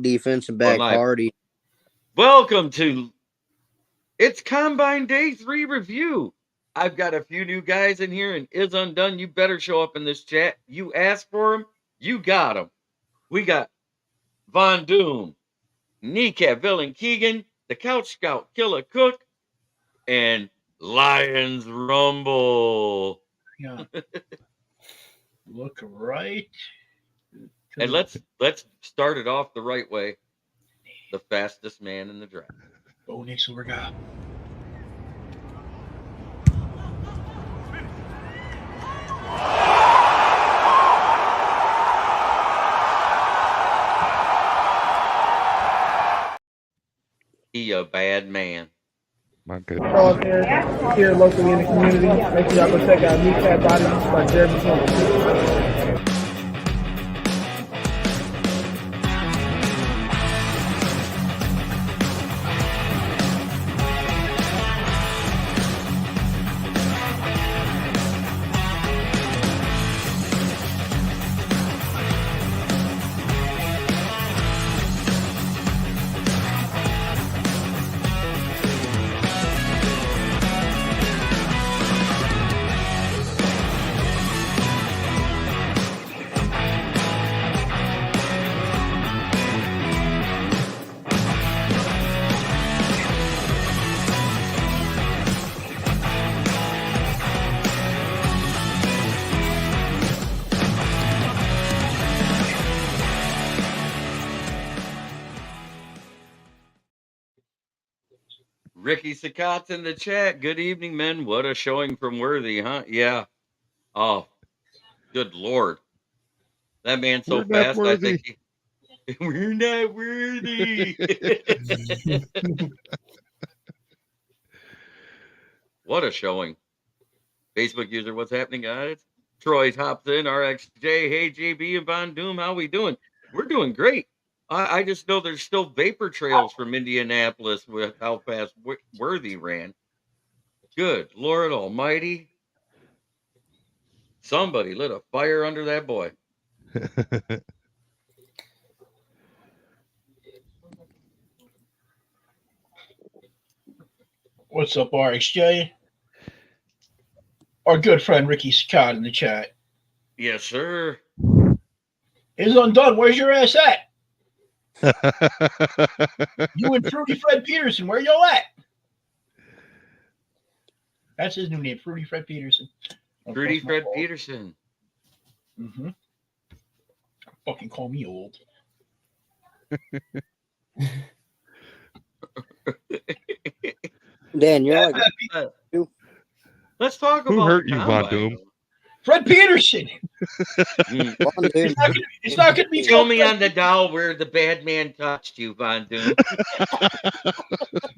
defensive back Hardy. Welcome to It's Combine Day 3 review. I've got a few new guys in here, and is undone. You better show up in this chat. You asked for them, you got them. We got Von Doom, Kneecap Villain Keegan, the Couch Scout Killer Cook, and Lions Rumble. Yeah. Look right. And let's start it off the right way. The fastest man in the draft. Oh, Nick Silvergap. He a bad man. My goodness. Here locally in the community. Make sure y'all go check out Kneecap Body by Jeremy Campbell. Ricky Sakat's in the chat. Good evening, men. What a showing from Worthy, huh? Yeah. Oh, good Lord. That man's so fast, I think we're not worthy. What a showing. Facebook user, what's happening, guys? Troy hops in, RXJ. Hey, JB and Von Doom, how we doing? We're doing great. I just know there's still vapor trails from Indianapolis with how fast Worthy ran. Good Lord Almighty. Somebody lit a fire under that boy. What's up, RXJ? Our good friend Ricky Scott in the chat. Yes, sir. Is undone. Where's your ass at? You and Fruity Fred Peterson, where y'all at? That's his new name, Fruity Fred Peterson. Fruity Fred Peterson. Mm-hmm. Fucking call me old. Dan, you're like. Let's talk about who hurt you, Von Doom? Fred Peterson. It's not going to be. Show me on the doll where the bad man touched you, Von Doom.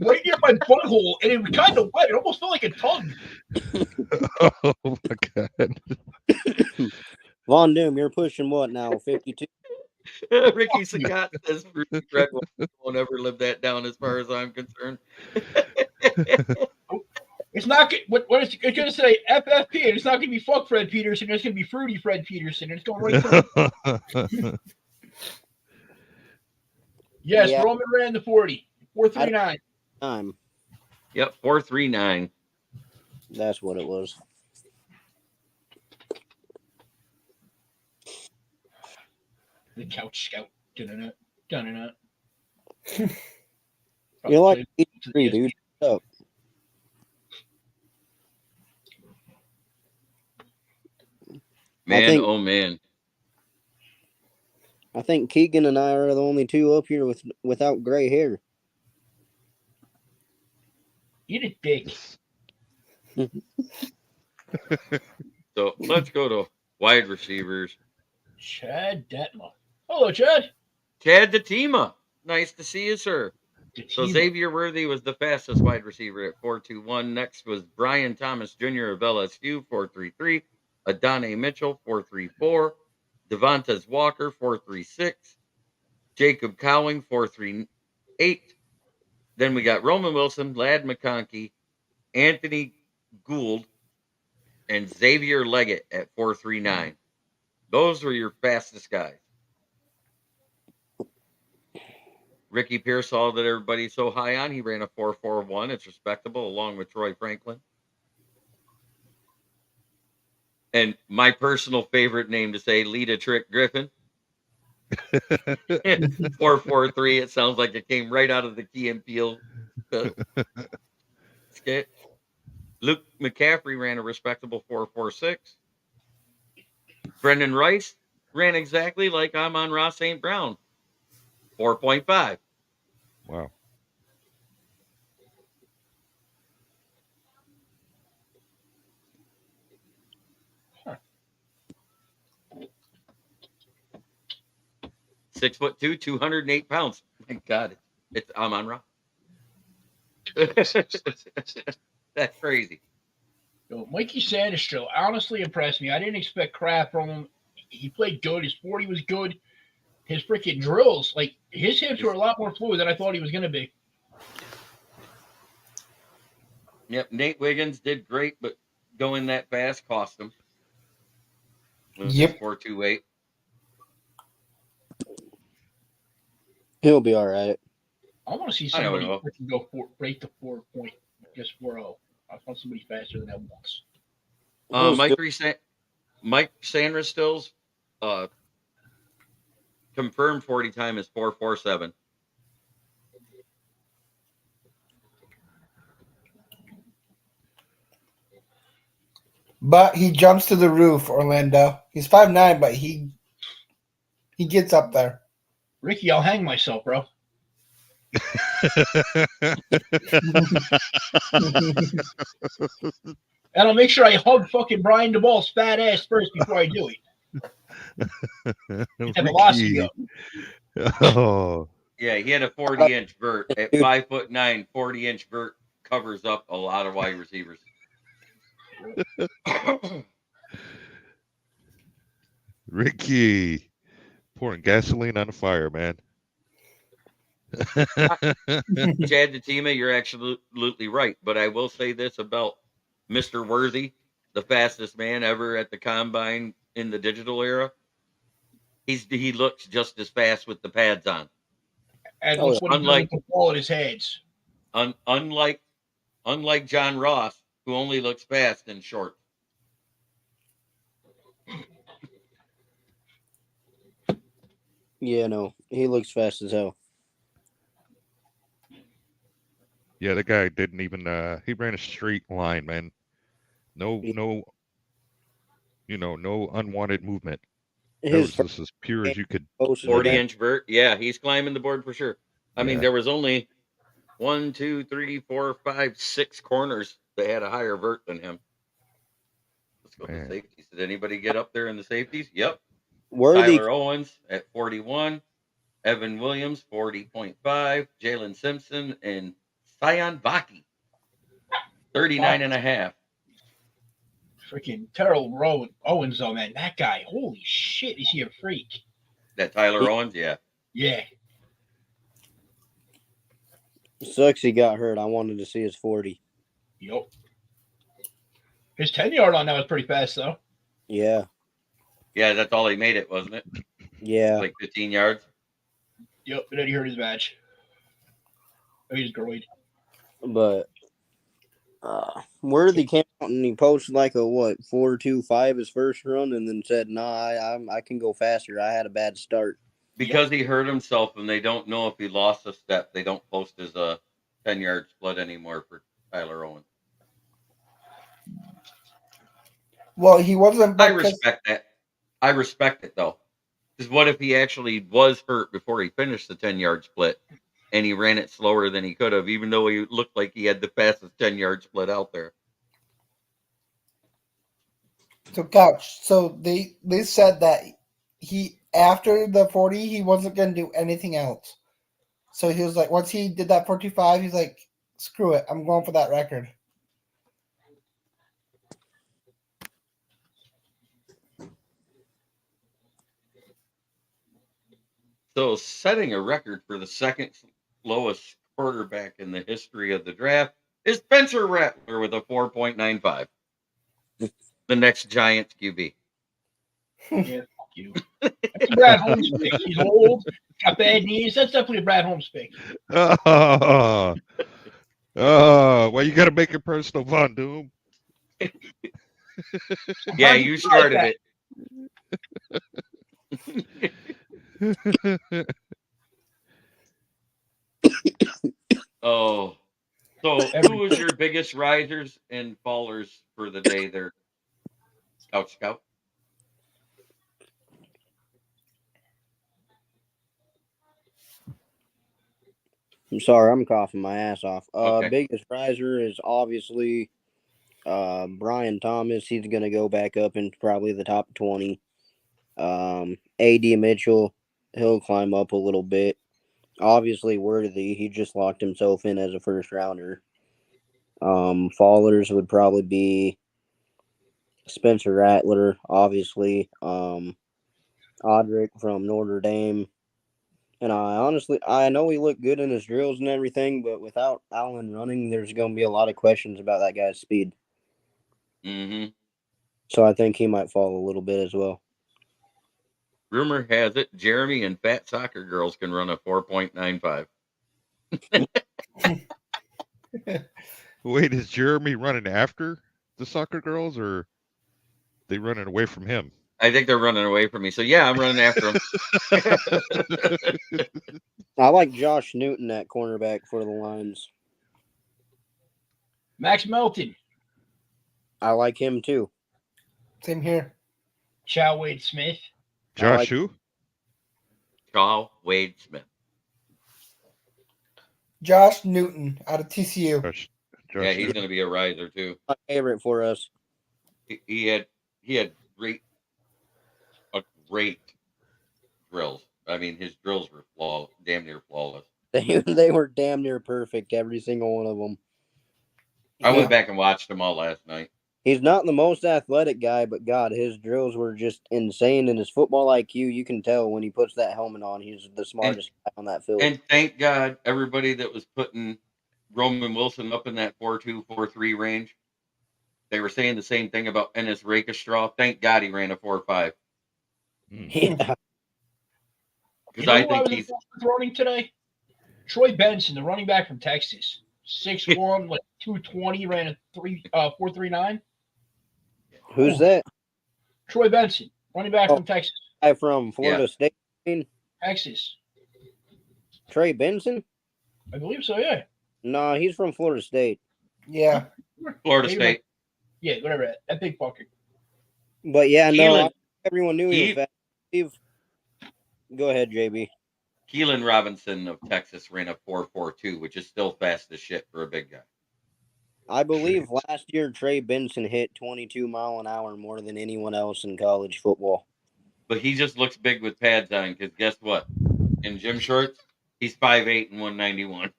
Right near my butthole, and it was kind of wet. It almost felt like a tongue. Oh my god. Von Doom, you're pushing what now? 52. Ricky Scott says Fruity Fred won't ever live that down, as far as I'm concerned. It's not what is it going to say? FFP, and it's not going to be fuck Fred Peterson. It's going to be Fruity Fred Peterson. And it's going right through. Yes, yeah. Roman ran the 40. 439. Time. Yep, 439. That's what it was. The Couch Scout. Dun-dun-dun. Dun-dun-dun. You're like 83, dude. What's up? Man, oh man. I think Keegan and I are the only two up here without gray hair. Eat a dick. So let's go to wide receivers. Chad Detma. Hello, Chad. Chad Detema. Nice to see you, sir. Detema. So Xavier Worthy was the fastest wide receiver at 4.21. Next was Brian Thomas Jr. of LSU, 4.33. Adonai Mitchell, 4.34. Devontae Walker, 4.36. Jacob Cowing, 4.38. Then we got Roman Wilson, Ladd McConkey, Anthony Gould, and Xavier Leggett at 4.39. Those were your fastest guys. Ricky Pearsall that everybody's so high on. He ran a 4.41. It's respectable, along with Troy Franklin. And my personal favorite name to say, Lita Trick Griffin. 4.43. It sounds like it came right out of the Key and Peele skit. Luke McCaffrey ran a respectable 4.46. Brendan Rice ran exactly like Amon-Ra St. Brown, 4.5. Wow. Huh. 6'2", 208 pounds. My God, it's Amon-Ra. That's crazy. So Mikey Sanders honestly impressed me. I didn't expect crap from him. He played good. His 40 was good. His freaking drills, like his hips were a lot more fluid than I thought he was going to be. Yep, Nate Wiggins did great, but going that fast cost him. Yep. 4.28. He'll be all right. I want to see I know somebody he will. freaking go break the 4.0. I want somebody faster than that once. He'll Mike Sanders confirmed 40 time is 4.47. But he jumps to the roof, Orlando. He's 5'9", but he gets up there. Ricky, I'll hang myself, bro. And I'll make sure I hug fucking Brian DeBall's fat ass first before I do it. Get that velocity Ricky. up. Oh, Yeah, he had a 40-inch vert. At 5'9", 40-inch vert covers up a lot of wide receivers. Ricky. Pouring gasoline on the fire, man. Chad Datima, you're absolutely right. But I will say this about Mr. Worthy, the fastest man ever at the combine in the digital era. He looks just as fast with the pads on. And Oh, look what he does unlike- with the ball in his hands. Unlike John Ross, who only looks fast in short. Yeah, no, he looks fast as hell. Yeah, the guy didn't even he ran a straight line, man. No unwanted movement. That was His just as pure as you could. posted 40-inch vert. Yeah, he's climbing the board for sure. I mean, Yeah. there was only 1, 2, 3, 4, 5, 6 corners that had a higher vert than him. Let's go to the Man. safeties. Did anybody get up there in the safeties? Yep. Worthy. Tyler Owens at 41. Evan Williams, 40.5. Jalen Simpson and Sion Vaki, 39.5. Freaking Terrell Owens, though, man. That guy, holy shit, is he a freak? That Tyler Owens, yeah. Yeah. Sucks he got hurt. I wanted to see his 40. Yup. His 10-yard on that was pretty fast, though. Yeah. Yeah, that's all he made it, wasn't it? Yeah. Like 15 yards. Yep, and then he hurt his badge. Oh, he's groin. But Worthy came out and he posted like a 4.25 his first run, and then said, "Nah, I can go faster. I had a bad start." Because he hurt himself and they don't know if he lost a step, they don't post his 10-yard split anymore for Tyler Owens. Well, he wasn't. I because- respect that. I respect it, though. Because what if he actually was hurt before he finished the 10-yard split and he ran it slower than he could have, even though he looked like he had the fastest 10-yard split out there? So, Couch. So they said that he after the 40 he wasn't going to do anything else. So he was like, once he did that 4.25, he's like, screw it, I'm going for that record. So setting a record for the second lowest quarterback in the history of the draft is Spencer Rattler with a 4.95. The next Giants QB. Yeah. you. That's a Brad Holmes pick. He's old, got bad knees. That's definitely a Brad Holmes pick. Oh, well, you got to make it personal, Von Doom. Yeah, How'd you feel like started that? it. Oh, so who was your biggest risers and fallers for the day there, Couch Scout? I'm sorry, I'm coughing my ass off. Okay. Biggest riser is obviously Brian Thomas. He's gonna go back up into probably the top 20. AD Mitchell, he'll climb up a little bit. Obviously Worthy, he just locked himself in as a first rounder. Fallers would probably be Spencer Rattler, obviously. Audric from Notre Dame. And I know he looked good in his drills and everything, but without Allen running, there's going to be a lot of questions about that guy's speed. Mm-hmm. So I think he might fall a little bit as well. Rumor has it Jeremy and Fat Soccer Girls can run a 4.95. Wait, is Jeremy running after the Soccer Girls, or they running away from him? I think they're running away from me. So, yeah, I'm running after them. I like Josh Newton at cornerback for the Lions. Max Melton. I like him too. Same here. Chow Wade Smith. Josh who? Shaw Wade Smith. Josh Newton out of TCU. Josh Yeah, he's Newton. going to be a riser too. My favorite for us. He had great drills. I mean, his drills were damn near flawless. They were damn near perfect, every single one of them. I went back and watched them all last night. He's not the most athletic guy, but God, his drills were just insane. And his football IQ, you can tell when he puts that helmet on, he's the smartest guy on that field. And thank God, everybody that was putting Roman Wilson up in that 4.2, 4.3 range, they were saying the same thing about Ennis Rakestraw. Thank God he ran a 4.5. Yeah. You know I who think was he's running today? Troy Benson, the running back from Texas. 6'1", like 220, ran a 4.39. Who's that? Troy Benson, running back from Texas. Guy from Florida State. Texas. Trey Benson? I believe so, yeah. No, he's from Florida State. Yeah. Florida Maybe State. Yeah, whatever. That big fucker. But yeah, no, Keelan- everyone knew he was fast. Go ahead, JB. Keelan Robinson of Texas ran a 4.42, which is still fast as shit for a big guy. I believe last year Trey Benson hit 22 mile an hour more than anyone else in college football. But he just looks big with pads on, because guess what? In gym shorts, he's 5'8" and 191.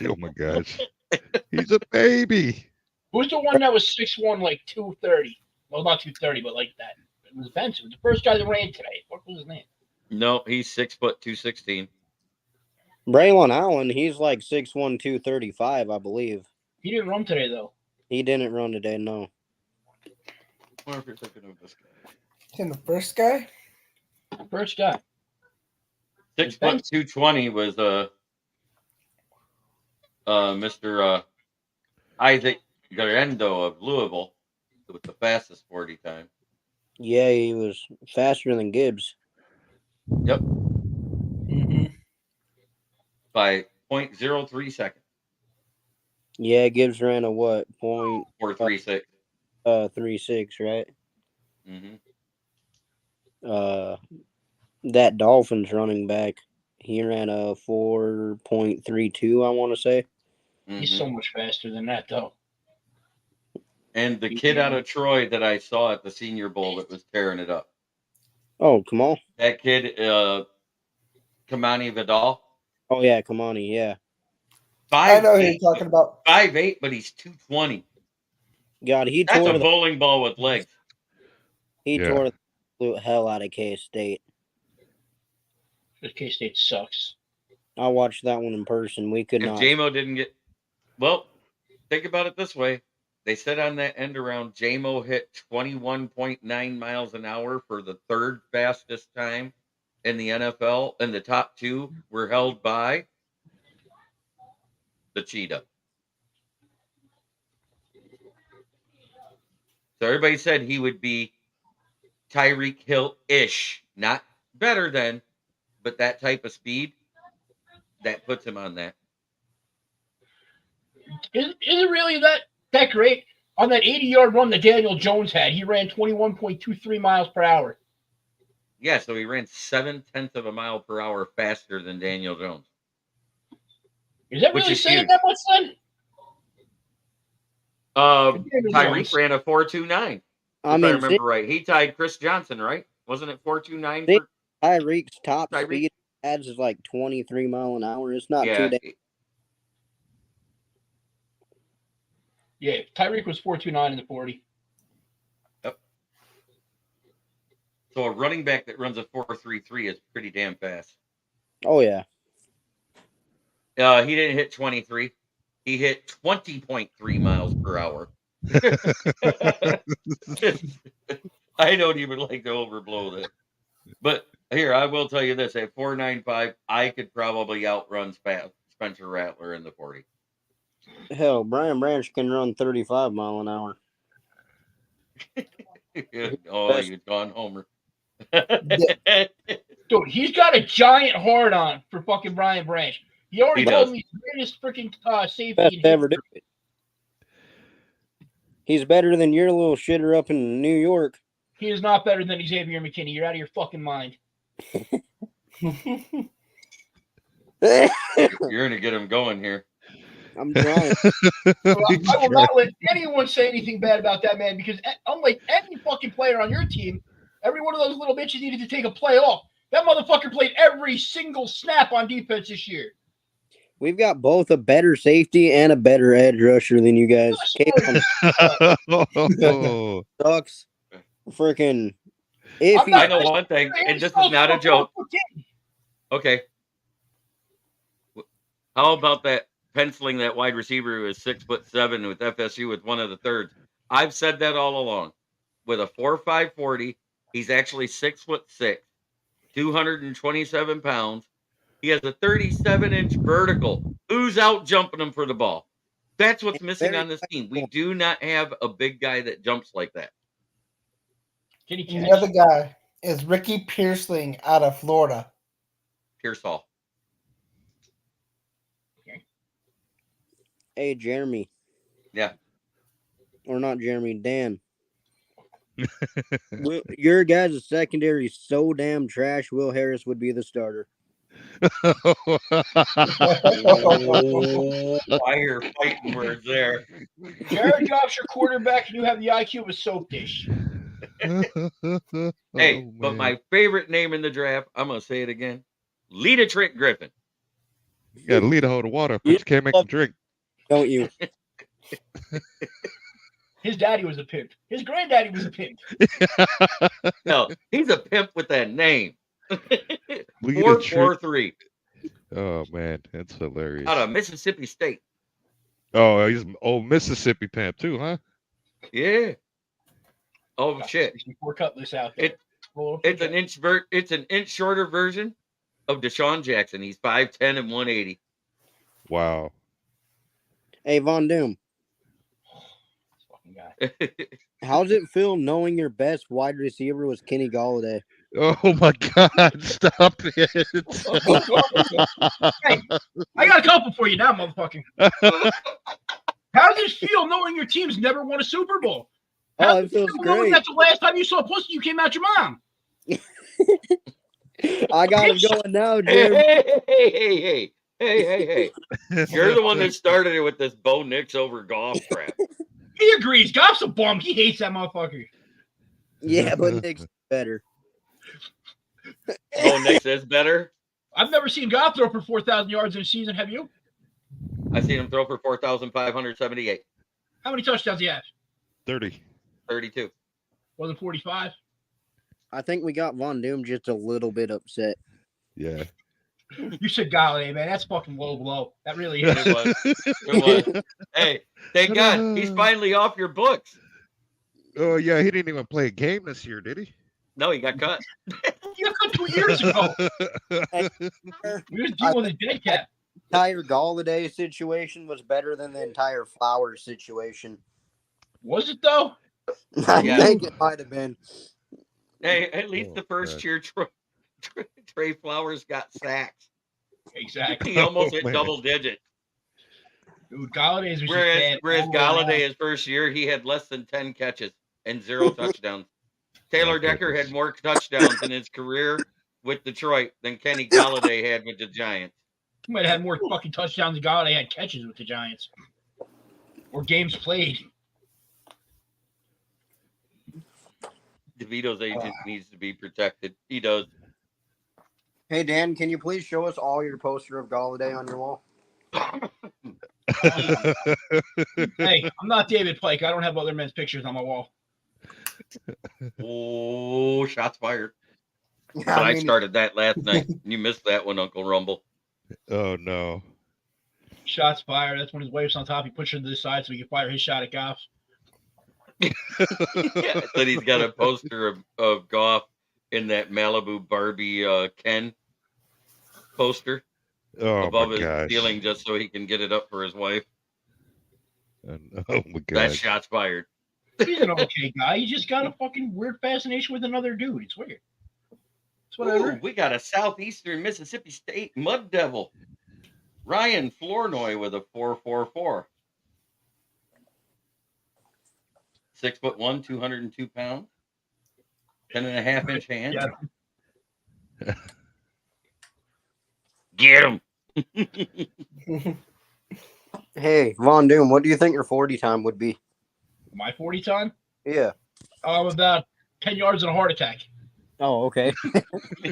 Oh my gosh, he's a baby. Who's the one that was 6'1", like 230? Well, not 230, but like that. It was Benson. It was the first guy that ran today. What was his name? No, he's 6 foot 216. Braylon Allen, he's like 6'1", 235, I believe. He didn't run today, though. He didn't run today, no. I wonder if you're thinking of this guy. And the first guy? First guy. 6 foot 220 was Mr. Isaac Garendo of Louisville with the fastest 40 time. Yeah, he was faster than Gibbs. Yep, Mm-hmm. by 0.03 seconds. Yeah, Gibbs ran a what? 4.36. 36, right? Mm-hmm. That Dolphins running back, he ran a 4.32, I want to say. He's so much faster than that, though. And the kid out of Troy that I saw at the Senior Bowl that was tearing it up. Oh, come on. That kid, Kamani Vidal. Oh, yeah, Kamani, yeah. I know who you're talking about. 5'8", but he's 220. God, he That's tore a bowling ball with legs. tore the absolute hell out of K-State. K-State sucks. I watched that one in person. We could If not. JMO didn't get... Well, think about it this way. They said on that end around, J-Mo hit 21.9 miles an hour for the third fastest time in the NFL, and the top two were held by the Cheetah. So everybody said he would be Tyreek Hill-ish, not better than, but that type of speed, that puts him on that. Is it really that great? On that 80-yard run that Daniel Jones had, he ran 21.23 miles per hour. Yeah, so he ran 0.7 of a mile per hour faster than Daniel Jones. Is that Which really is saying huge. that much then? Tyreek ran a 4.29. If I remember right. He tied Chris Johnson, right? Wasn't it 4.29 for Tyreek's top Tyreek? speed adds is like 23 mile an hour. It's not too damn. Yeah, Tyreek was 4.29 in the 40. Yep. So a running back that runs a 4.33 is pretty damn fast. Oh yeah. He didn't hit 23. He hit 20.3 miles per hour. I don't even like to overblow that. But here, I will tell you this. At 4.95, I could probably outrun Spencer Rattler in the 40. Hell, Brian Branch can run 35 mile an hour. Oh, you've gone homer. Dude, he's got a giant hard on for fucking Brian Branch. He already told me he's the greatest freaking safety Best ever do it. He's better than your little shitter up in New York. He is not better than Xavier McKinney. You're out of your fucking mind. You're going to get him going here. I'm trying. I will not let anyone say anything bad about that man because unlike any fucking player on your team, every one of those little bitches needed to take a play off. That motherfucker played every single snap on defense this year. We've got both a better safety and a better edge rusher than you guys. Sucks. Freaking iffy. I know one thing, and this is not a joke. Okay. How about that penciling that wide receiver who is 6'7" with FSU with one of the thirds? I've said that all along. With a 4.5 40, he's actually 6'6", 227 pounds. He has a 37-inch vertical. Who's out jumping him for the ball? That's what's missing on this team. We do not have a big guy that jumps like that. The other guy is Ricky Pearsling out of Florida. Pearsall. Okay. Hey, Jeremy. Yeah. Or not Jeremy, Dan. Your guys' secondary is so damn trash. Will Harris would be the starter. Fire fighting words there. Jared Goff's your quarterback, and you have the IQ of a soap dish. Hey, but my favorite name in the draft, I'm going to say it again, Lita Trent Griffin. You got to lead a hold of water, but you can't make them drink. Don't you? His daddy was a pimp. His granddaddy was a pimp. No, he's a pimp with that name. 443. Oh, man. That's hilarious. Out of Mississippi State. Oh, he's old Mississippi pimp, too, huh? Yeah. Oh, shit. Before Cutlass out there. It's an inch shorter version of Deshaun Jackson. He's 5'10" and 180. Wow. Hey, Von Doom. How's it feel knowing your best wide receiver was Kenny Golladay? Oh my God! Stop it! Hey, I got a couple for you now, motherfucker. How does it feel knowing your team's never won a Super Bowl? How it feels great. That's the last time you saw a pussy, you came out your mom. I got him going now, Jeremy. Hey. You're the one that started it with this Bo Nix over Goff crap. He agrees. Goff's a bum. He hates that motherfucker. Yeah, but Nick's better. Bo Nix is better? I've never seen Goff throw for 4,000 yards in a season. Have you? I've seen him throw for 4,578. How many touchdowns do you have? 30. 32. Wasn't 45? I think we got Von Doom just a little bit upset. Yeah. You said Galladay, man. That's fucking low blow. That really is. It was. It was. Hey, thank God he's finally off your books. Oh yeah, he didn't even play a game this year, did he? No, he got cut. You got cut 2 years ago. We was dealing with a dead cap. Entire Galladay situation was better than the entire Flowers situation. Was it though? I Yeah. think it might have been. Hey, at least Oh, the first God. year Trey Flowers got sacks. Exactly. He almost hit man. double digits. Dude, Galladay's was Whereas, just bad. whereas all the way around. Galladay, his first year, he had less than 10 catches and 0 touchdowns. Taylor Oh, Decker goodness. had more touchdowns in his career with Detroit than Kenny Galladay had with the Giants. He might have had more fucking touchdowns than Galladay had catches with the Giants. Or games played. DeVito's agent needs to be protected. He does. Hey, Dan, can you please show us all your poster of Galladay on your wall? Hey, I'm not David Pike. I don't have other men's pictures on my wall. Oh, shots fired. Yeah, But I started that last night. You missed that one, Uncle Rumble. Oh no. Shots fired. That's when his wife's on top. He pushes her to the side so he can fire his shot at Goff. Yeah, that he's got a poster of Goff in that Malibu Barbie Ken poster Oh above my his gosh. ceiling just so he can get it up for his wife. And, oh my That god. shot's fired. He's an okay guy. He's just got a fucking weird fascination with another dude. It's weird. It's whatever. Ooh, we got a Southeastern Mississippi State Mud Devil. Ryan Flournoy with a 4.44. 6'1", 202 pounds. 10.5-inch hands. Yeah. Get him. Hey, Von Doom, what do you think your 40 time would be? My 40 time? Yeah. About 10 yards and a heart attack. Oh, okay.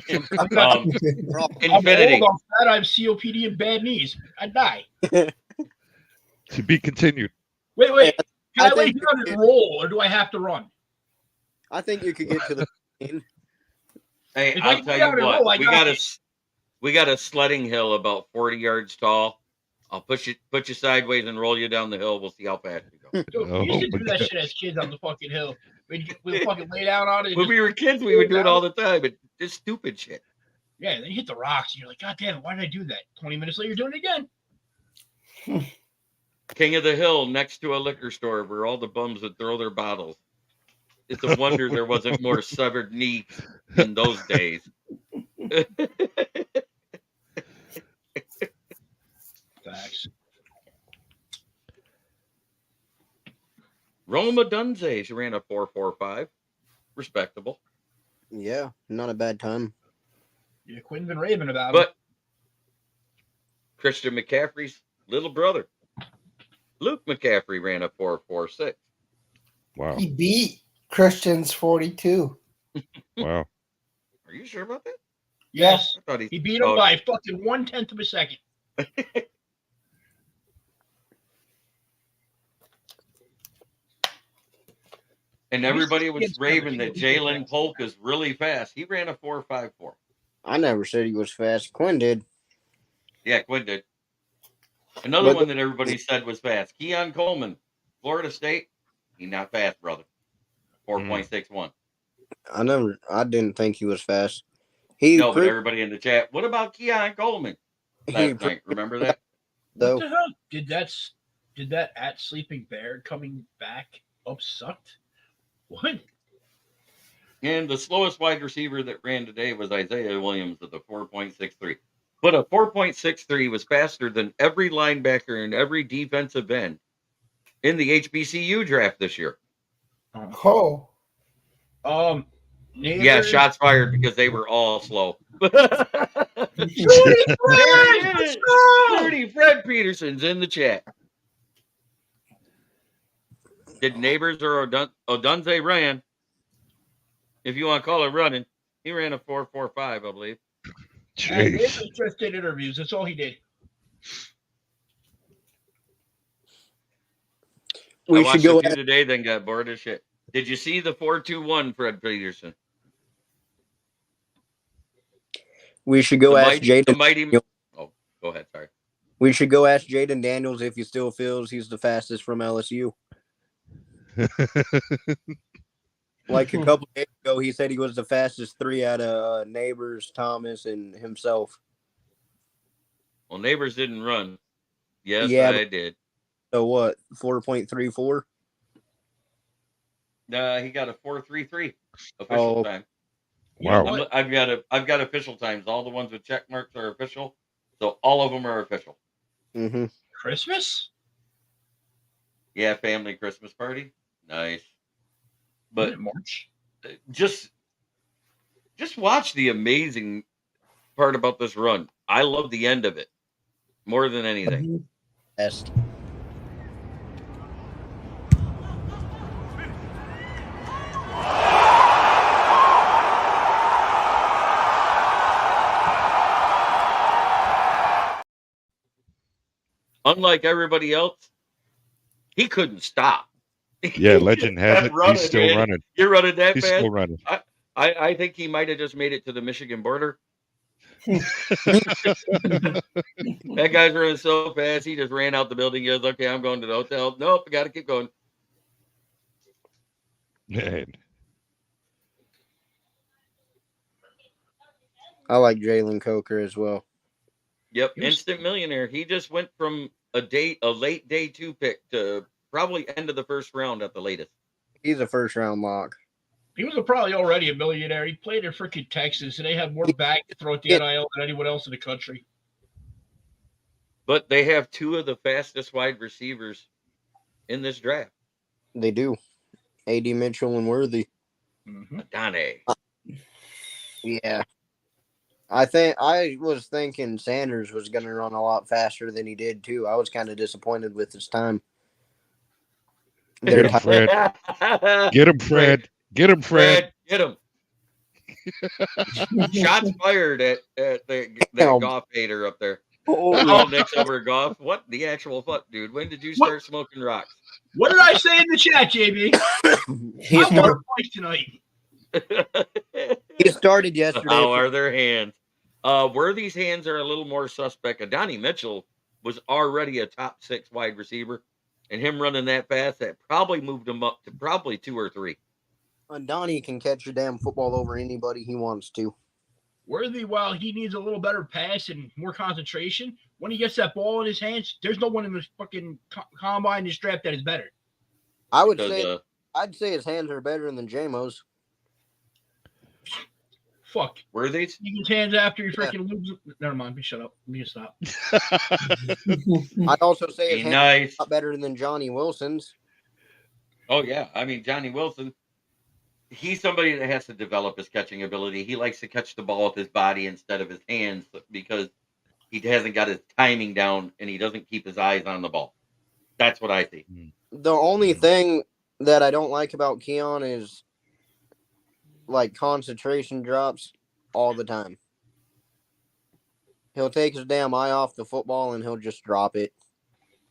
Infinity. I'm old, I'm fat, I have COPD and bad knees. I'd die. To be continued. Wait. Can I I lay think down and roll, or do I have to run? I think you could get to the. Hey, If I I'll can tell get out you and what. roll, I We got got this. we got a sledding hill about 40 yards tall. I'll put you sideways and roll you down the hill. We'll see how fast you go. Dude, Oh we used to my do that God. shit as kids on the fucking hill. We'd fucking lay down on it. and When just- we were kids, we would do it all the time, but just stupid shit. Yeah, then you hit the rocks, and you're like, God damn it, why did I do that? 20 minutes later, you're doing it again. King of the Hill next to a liquor store where all the bums would throw their bottles. It's a wonder there wasn't more severed knee in those days. Facts. Roma Dunze, she ran a 4.45. Respectable. Yeah, not a bad time. Yeah, Quinn's been raving about it. But Christian McCaffrey's little brother, Luke McCaffrey, ran a 4.46. Wow. He beat Christian's 42. Wow. Are you sure about that? Yes. I thought He beat him by fucking 1/10 of a second. And everybody was Kids raving never that see him Jalen fast. Polk is really fast. He ran a 4.54. I never said he was fast. Quinn did. Yeah, Quinn did. Another But- one that everybody said was fast. Keon Coleman, Florida State. He not fast, brother. 4.61. I didn't think he was fast. He No, but proved everybody in the chat. What about Keon Coleman he last proved night? Remember that? though. What the hell? Did that at Sleeping Bear coming back up sucked? What? And the slowest wide receiver that ran today was Isaiah Williams with a 4.63. But a 4.63 was faster than every linebacker and every defensive end in the HBCU draft this year. Oh, Neighbors. Yeah, shots fired because they were all slow. Rudy Fred Peterson's in the chat. Did Neighbors or Odunze ran? If you want to call it running, he ran a 4.45, I believe. And Jeez. Neighbors just did interviews. That's all he did. We I should watched go a few ahead. today, then got bored as shit. Did you see the 4.21 Fred Peterson? We should go ask The Jaden. mighty. Oh, go ahead. Sorry. We should go ask Jaden Daniels if he still feels he's the fastest from LSU. Like a couple days ago, he said he was the fastest 3 out of Neighbors, Thomas, and himself. Well, Neighbors didn't run. Yes, Yeah, I did. So what? 4.34. He got a 4.33 official time. Wow. I've got official times. All the ones with check marks are official, so all of them are official. Mm-hmm. Christmas? Yeah, family Christmas party. Nice. Was But it March? just watch the amazing part about this run. I love the end of it more than anything. Best. Unlike everybody else, he couldn't stop. Yeah, legend has it. Running, He's still man. running. You're running that He's fast. still running. I think he might have just made it to the Michigan border. That guy's running so fast, he just ran out the building. He goes, "Okay, I'm going to the hotel." Nope, I got to keep going. Man. I like Jalen Coker as well. Yep, He was- instant millionaire. He just went from a late day 2 pick to probably end of the first round at the latest. He's a first-round lock. He was probably already a millionaire. He played in freaking Texas, and they have more bag to throw at the NIL than anyone else in the country. But they have 2 of the fastest wide receivers in this draft. They do. A.D. Mitchell and Worthy. Mm-hmm. Adane. Yeah. I was thinking Sanders was going to run a lot faster than he did, too. I was kind of disappointed with his time. Get him, Fred. Get him, Fred. Get him, Fred. Get him. Shots fired at the Goff hater up there. Oh, Nick's over Goff. What the actual fuck, dude? When did you start smoking rocks? What did I say in the chat, JB? he, I started, want a fight tonight. he started yesterday. How are their hands? Worthy's hands are a little more suspect. Adonai Mitchell was already a top 6 wide receiver, and him running that fast, that probably moved him up to probably 2 or 3. Donnie can catch a damn football over anybody he wants to. Worthy, while he needs a little better pass and more concentration, when he gets that ball in his hands, there's no one in this fucking combine this draft that is better. I would Because, say I'd say his hands are better than JMO's. Fuck. Worthy's? You his hands after he freaking loses. Never mind. Me shut up. Me stop. I'd also say his hands Nice. are better than Johnny Wilson's. Oh, yeah. I mean, Johnny Wilson, he's somebody that has to develop his catching ability. He likes to catch the ball with his body instead of his hands because he hasn't got his timing down and he doesn't keep his eyes on the ball. That's what I see. The only thing that I don't like about Keon is like concentration drops all the time. He'll take his damn eye off the football and he'll just drop it.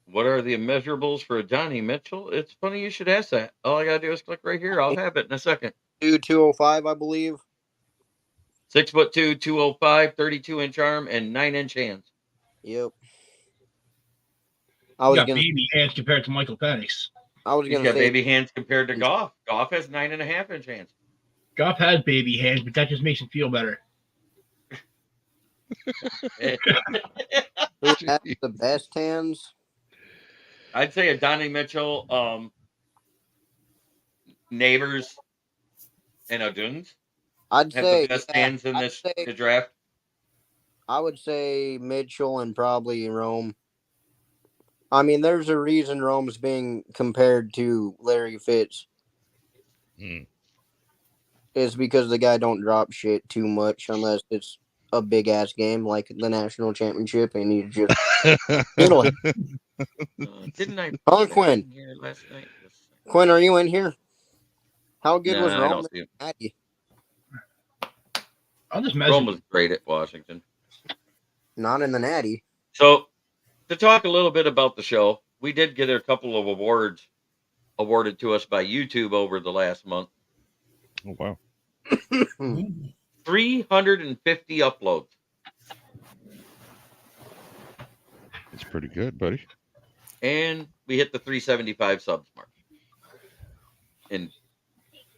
What are the immeasurables for Adonai Mitchell? It's funny you should ask that. All I got to do is click right here. I'll have it in a second. 205, I believe. 6'2", 205, 32-inch arm, and 9-inch hands. Yep. He got baby hands compared to Michael Penix. He's got baby hands compared to Goff. Goff has 9.5-inch hands. Goff has baby hands, but that just makes him feel better. Who has the best hands? I'd say Adonai Mitchell, Neighbors, and Aduns I'd have say the best hands in the draft. I would say Mitchell and probably Rome. I mean, there's a reason Rome's being compared to Larry Fitz. It's because the guy don't drop shit too much unless it's a big ass game like the national championship, and he's just handle it. Didn't I? Quinn. Here last night? Quinn, are you in here? How good was I Rome? don't see him. Natty? I'll just Rome was great at Washington. Not in the Natty. So, to talk a little bit about the show, we did get a couple of awards awarded to us by YouTube over the last month. Oh, wow. 350 uploads. That's pretty good, buddy. And we hit the 375 subs mark. And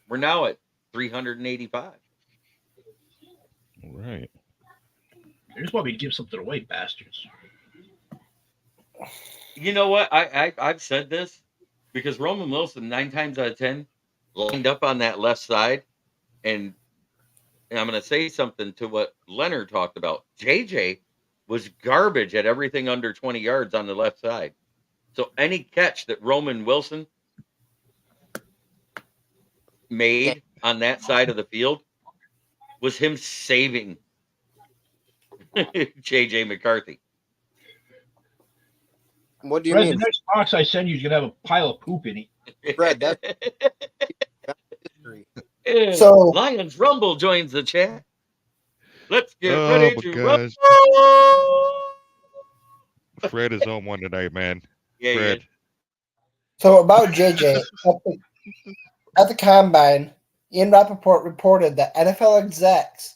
we're now at 385. All right. They just want me to give something away, bastards. You know what? I've said this because Roman Wilson 9 times out of 10 lined up on that left side, and I'm going to say something to what Leonard talked about. JJ was garbage at everything under 20 yards on the left side. So any catch that Roman Wilson made on that side of the field was him saving JJ McCarthy. What do you Fred, mean, the next box I send you is gonna have a pile of poop in it. Fred? That's history. So- Lions Rumble joins the chat. Let's get Oh, ready my to gosh. rumble. Fred is on one tonight, man. Yeah, Fred. So about JJ, at the combine, Ian Rappaport reported that NFL execs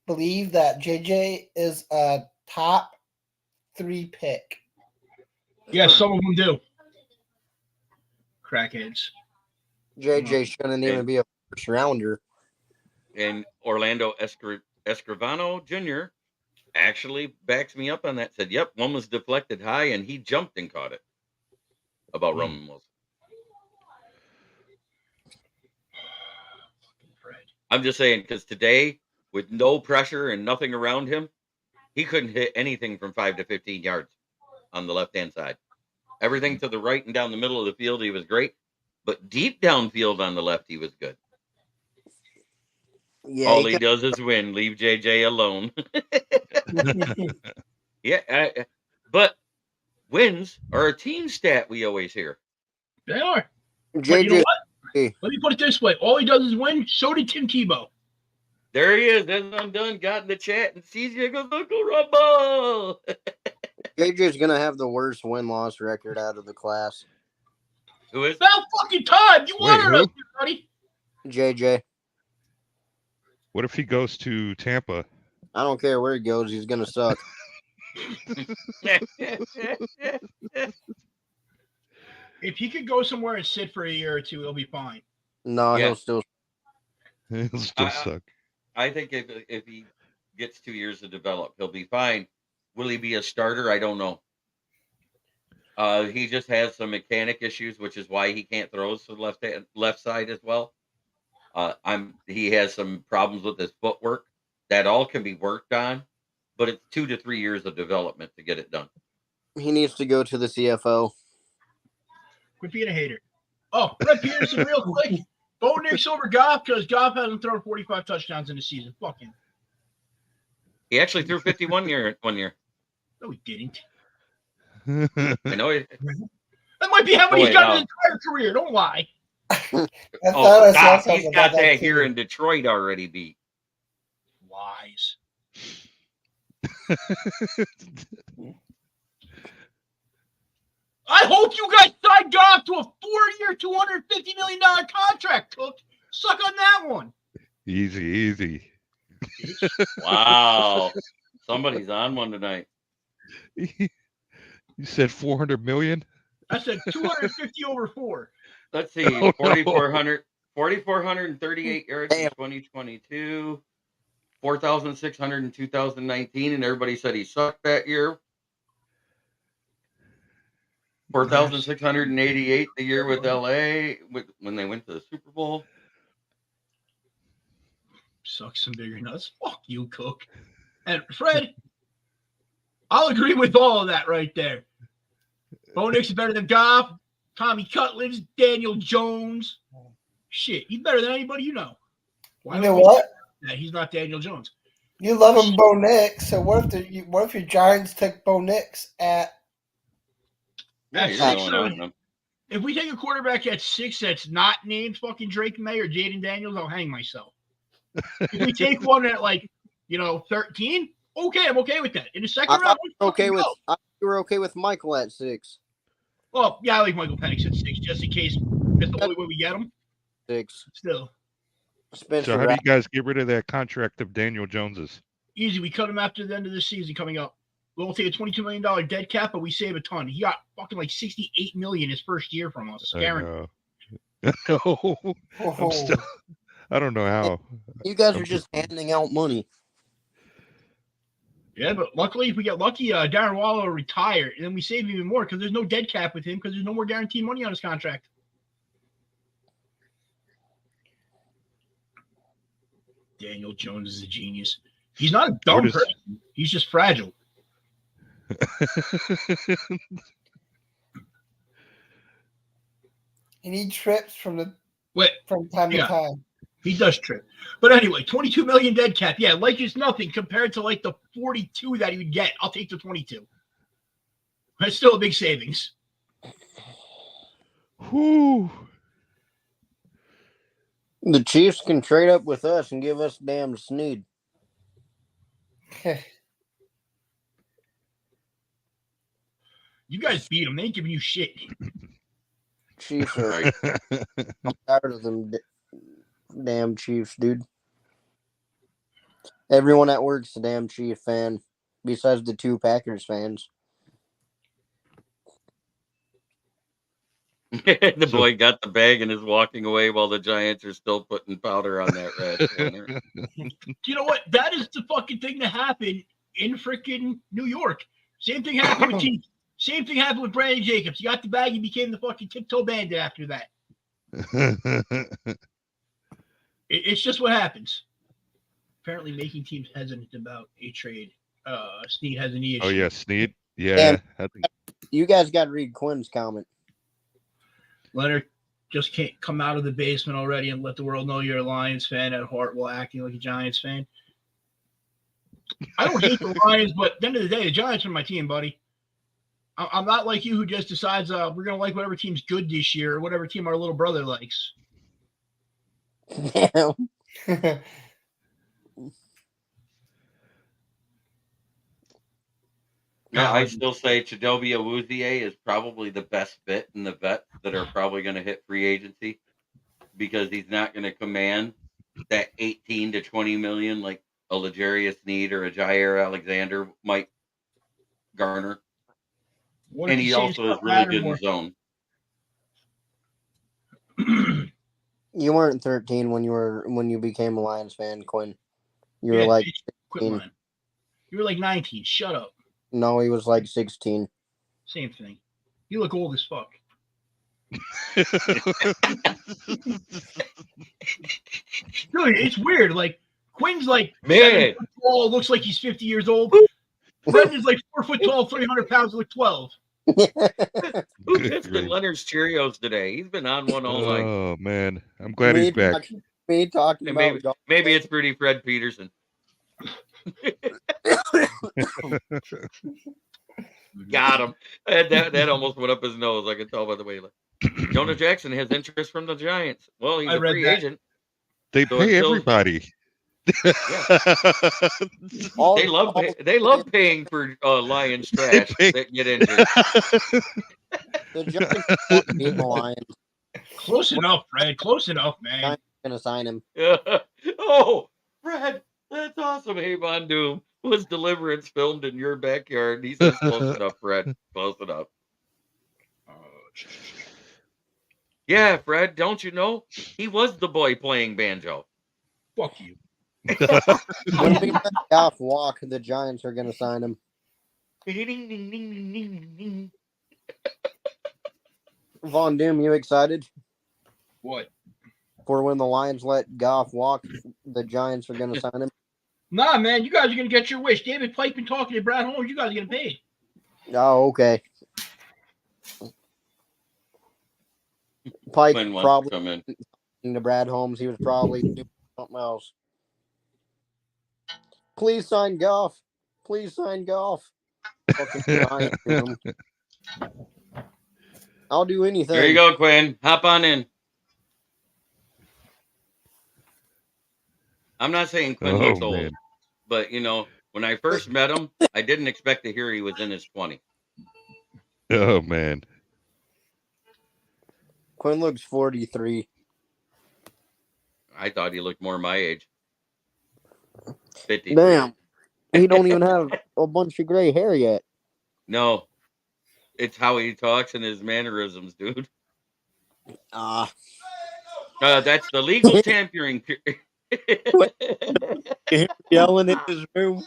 believe that JJ is a top 3 pick. Yes, some of them do. Crackheads. JJ shouldn't even be a first rounder. And Orlando Escrivano Jr. actually backs me up on that. Said, yep, one was deflected high, and he jumped and caught it. About Roman Wilson. I'm just saying, because today, with no pressure and nothing around him, he couldn't hit anything from 5 to 15 yards on the left-hand side. Everything to the right and down the middle of the field, he was great. But deep downfield on the left, he was good. Yeah, All he does is win. Leave JJ alone. Yeah, but wins are a team stat we always hear. They are. But JJ, you know what? Let me put it this way. All he does is win. So did Tim Tebow. There he is. Then I'm done. Got in the chat and sees you goes, Uncle Rumble. JJ's gonna have the worst win-loss record out of the class. Who is? About fucking time. You Wait, wanted who? us, buddy. JJ, What if he goes to Tampa? I don't care where he goes, he's gonna suck. If he could go somewhere and sit for a year or two, he'll be fine. No, Yeah. he'll still. He'll still I- suck. I think if he gets 2 years to develop, he'll be fine. Will he be a starter? I don't know. He just has some mechanic issues, which is why he can't throw to the left side as well. He has some problems with his footwork. That all can be worked on, but it's 2 to 3 years of development to get it done. He needs to go to the CFO. Quit being a hater. Oh, Brett Peterson, real quick. Bo Nix over Goff because Goff hasn't thrown 45 touchdowns in the season. Fuck him. He actually threw 51 one year. No, he didn't. I know. That might be how many Oh, he's wait, got no. in his entire career. Don't lie. I thought I Oh, saw God, something he's about got that too. here in Detroit already beat. Lies. I hope you guys signed Goff to a 4-year, $250 million contract, Cook. Suck on that one. Easy, easy. Wow. Somebody's on one tonight. You said 400 million? I said 250 over 4. Let's see. Oh, no. 4,438 yards in Damn. 2022. 4,600 in 2019. And everybody said he sucked that year. 4,688 the year with LA when they went to the Super Bowl. Suck some bigger nuts. Fuck you, Cook. And Fred, I'll agree with all of that right there. Bo Nix is better than Goff, Tommy Cutlins, Daniel Jones. Shit, he's better than anybody you know. Why You know would we what? say that? He's not Daniel Jones. You love him, Bo Nix. So what if your Giants took Bo Nix at? Yeah, At you're 6, going on them. if we take a quarterback at 6 that's not named fucking Drake May or Jaden Daniels, I'll hang myself. If we take one at 13, okay, I'm okay with that. In the second I round, thought let's you were okay fucking with. go. I thought you were okay with Michael at 6. Well, yeah, I like Michael Penix at 6, just in case that's the only way we get him. 6. Still, Spencer So how do Rattler. you guys get rid of that contract of Daniel Jones's? easy. We cut him after the end of the season coming up. we'll take a $22 million dead cap, but we save a ton. He got fucking like $68 million his first year from us. I Guaranteed. know. I'm still. I don't know how. You guys I'm are just handing out money. Yeah, but luckily, if we get lucky, Darren Waller will retire, and then we save even more because there's no dead cap with him because there's no more guaranteed money on his contract. Daniel Jones is a genius. He's not a dumb person. He's just fragile. And he trips from time to time. He does trip. But anyway, 22 million dead cap. Yeah, like it's nothing compared to like the 42 that he would get. I'll take the 22. That's still a big savings. Whew. The Chiefs can trade up with us and give us damn Snead. You guys beat them. They ain't giving you shit. Chiefs are right. I'm tired of them damn Chiefs, dude. Everyone at work's a damn Chief fan, besides the 2 Packers fans. The boy got the bag and is walking away while the Giants are still putting powder on that red. You know what? That is the fucking thing that happened in freaking New York. Same thing happened with Chiefs. Same thing happened with Brandon Jacobs. He got the bag. He became the fucking tiptoe bandit after that. It's just what happens. Apparently making teams hesitant about a trade. Snead has a knee issue. Oh, yeah, Snead. Yeah. I think... You guys got to read Quinn's comment. Leonard just can't come out of the basement already and let the world know you're a Lions fan at heart while acting like a Giants fan. I don't hate the Lions, but at the end of the day, the Giants are my team, buddy. I'm not like you who just decides we're going to like whatever team's good this year or whatever team our little brother likes. Damn. Yeah, I still say Chidobe Awuzie is probably the best fit in the vets that are probably going to hit free agency because he's not going to command that 18 to 20 million like a L'Jarius Sneed or a Jair Alexander might garner. And he also is really good in zone. You weren't 13 when you became a Lions fan, Quinn. You were like 16. You were like 19. Shut up. No, he was like 16. Same thing. You look old as fuck. Dude, it's weird. Like Quinn's like man, tall, looks like he's 50 years old. Brendan's like 4'12", 300 pounds, like 12. Who tested Leonard's Cheerios today? He's been on one all night. Oh man, I'm glad he's back. Talking about maybe it's Pretty Fred Peterson. Got him. That almost went up his nose. I can tell by the way. Jonah Jackson has interest from the Giants. Well, he's a free agent. They pay everybody. Yeah. They love paying for Lions trash that get injured. The Giants beat the Lions. Close enough, Fred. Close enough, man. I'm gonna sign him. Oh, Fred, that's awesome. Hey, Von Doom was Deliverance filmed in your backyard. He says close enough, Fred. Close enough. Yeah, Fred, don't you know? He was the boy playing banjo. Fuck you. When we let Goff walk, the Giants are gonna sign him. Von Doom, you excited? What? For when the Lions let Goff walk, the Giants are gonna sign him? Nah, man, you guys are gonna get your wish. David Pike been talking to Brad Holmes. You guys are getting paid. Oh, okay. Pike probably come in. To Brad Holmes. He was probably doing something else. Please sign Goff. Please sign Goff. I'll do anything. There you go, Quinn. Hop on in. I'm not saying Quinn looks old, but you know, when I first met him, I didn't expect to hear he was in his 20s. Oh man. Quinn looks 43. I thought he looked more my age. 50. Damn. He don't even have a bunch of gray hair yet. No, it's how he talks and his mannerisms, dude. Ah, That's the legal tampering. yelling in his room.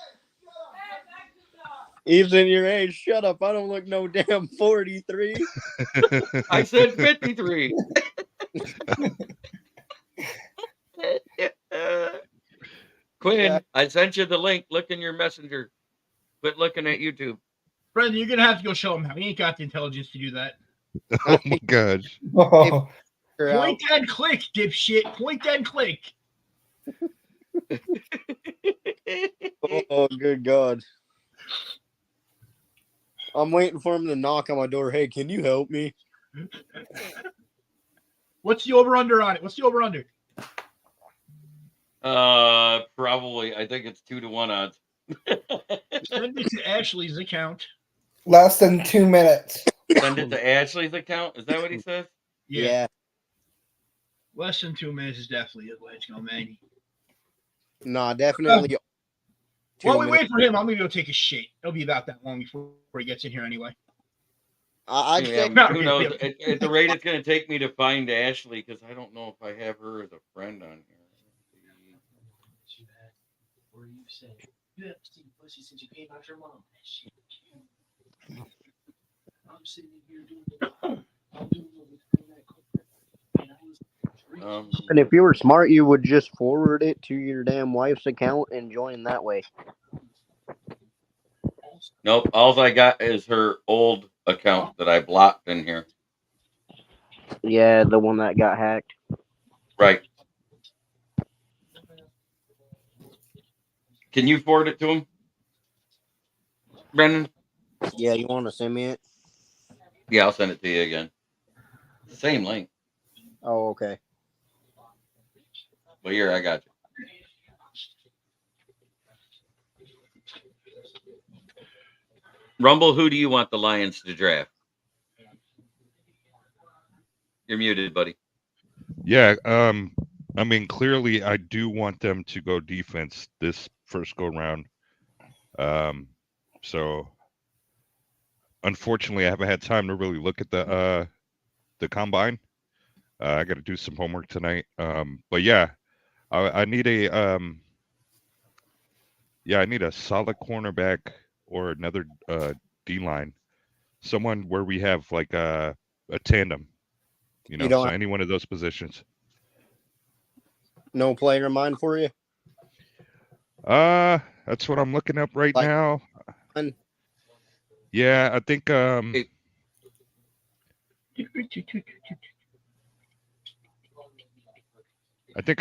He's in your age. Shut up! I don't look no damn 43. I said 53. Quinn, Yeah. I sent you the link. Look in your messenger. Quit looking at YouTube. Brendan, you're gonna have to go show him how he ain't got the intelligence to do that. Oh my gosh. Oh, Point and click, dipshit. Point and click. Oh, good God. I'm waiting for him to knock on my door. Hey, can you help me? What's the over under on it? What's the over under? Probably. I think it's 2-1 odds. Send it to Ashley's account. less than 2 minutes. Send it to Ashley's account. Is that what he says? Yeah. Less than 2 minutes is definitely the way to go, man. Nah, definitely. While we wait for him, I'm gonna go take a shit. It'll be about that long before he gets in here anyway. I'd Yeah, say who knows? At the rate it's going to take me to find Ashley, because I don't know if I have her as a friend on here. Where you say you haven't seen pussy since you came out your mom. I'm sitting here doing I'm doing and I was and if you were smart, you would just forward it to your damn wife's account and join that way. Nope. All I got is her old account that I blocked in here. Yeah, the one that got hacked. Right. Can you forward it to him, Brendan? Yeah, you want to send me it? Yeah, I'll send it to you again. Same link. Oh, okay. Well, here, I got you. Rumble, who do you want the Lions to draft? You're muted, buddy. Yeah, I mean, clearly, I do want them to go defense this first go round. So, unfortunately, I haven't had time to really look at the combine. I got to do some homework tonight. But yeah, I need a I need a solid cornerback or another D line, someone where we have like a tandem. You know, so any one of those positions. No player in mind for you? That's what I'm looking up right now. Yeah, I think I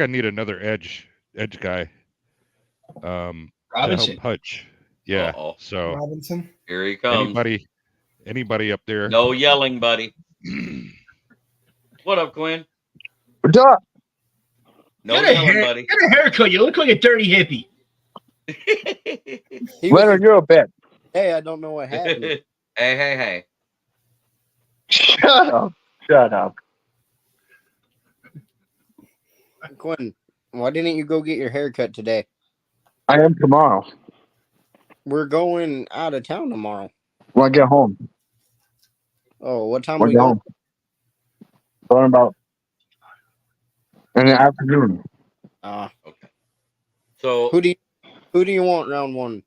need another edge guy. Robinson. To help Hutch. Yeah. Uh-oh. So Robinson. Here he comes. Anybody up there? No yelling, buddy. What up, Quinn? What's up? No yelling, buddy. Get a haircut. You look like a dirty hippie. Leonard, you're a bitch. Hey, I don't know what happened. Hey. Shut up. Shut up. Quinn, why didn't you go get your haircut today? I am tomorrow. We're going out of town tomorrow. When I get home. Oh, what time When I we get go? home. Going about in the afternoon. Okay. So Who do you want round one?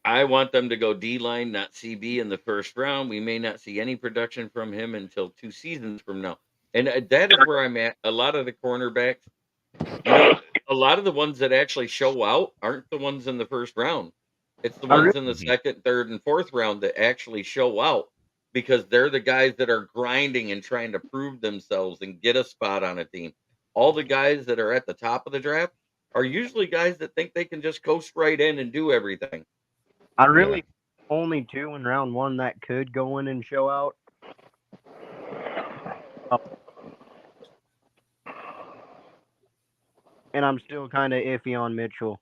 I want them to go D-line, not CB in the first round. We may not see any production from him until 2 seasons from now. And that is where I'm at. A lot of the cornerbacks, a lot of the ones that actually show out aren't the ones in the first round. It's the ones in the second, third, and fourth round that actually show out, because they're the guys that are grinding and trying to prove themselves and get a spot on a team. All the guys that are at the top of the draft are usually guys that think they can just coast right in and do everything. I really only 2 in round 1 that could go in and show out. And I'm still kind of iffy on Mitchell,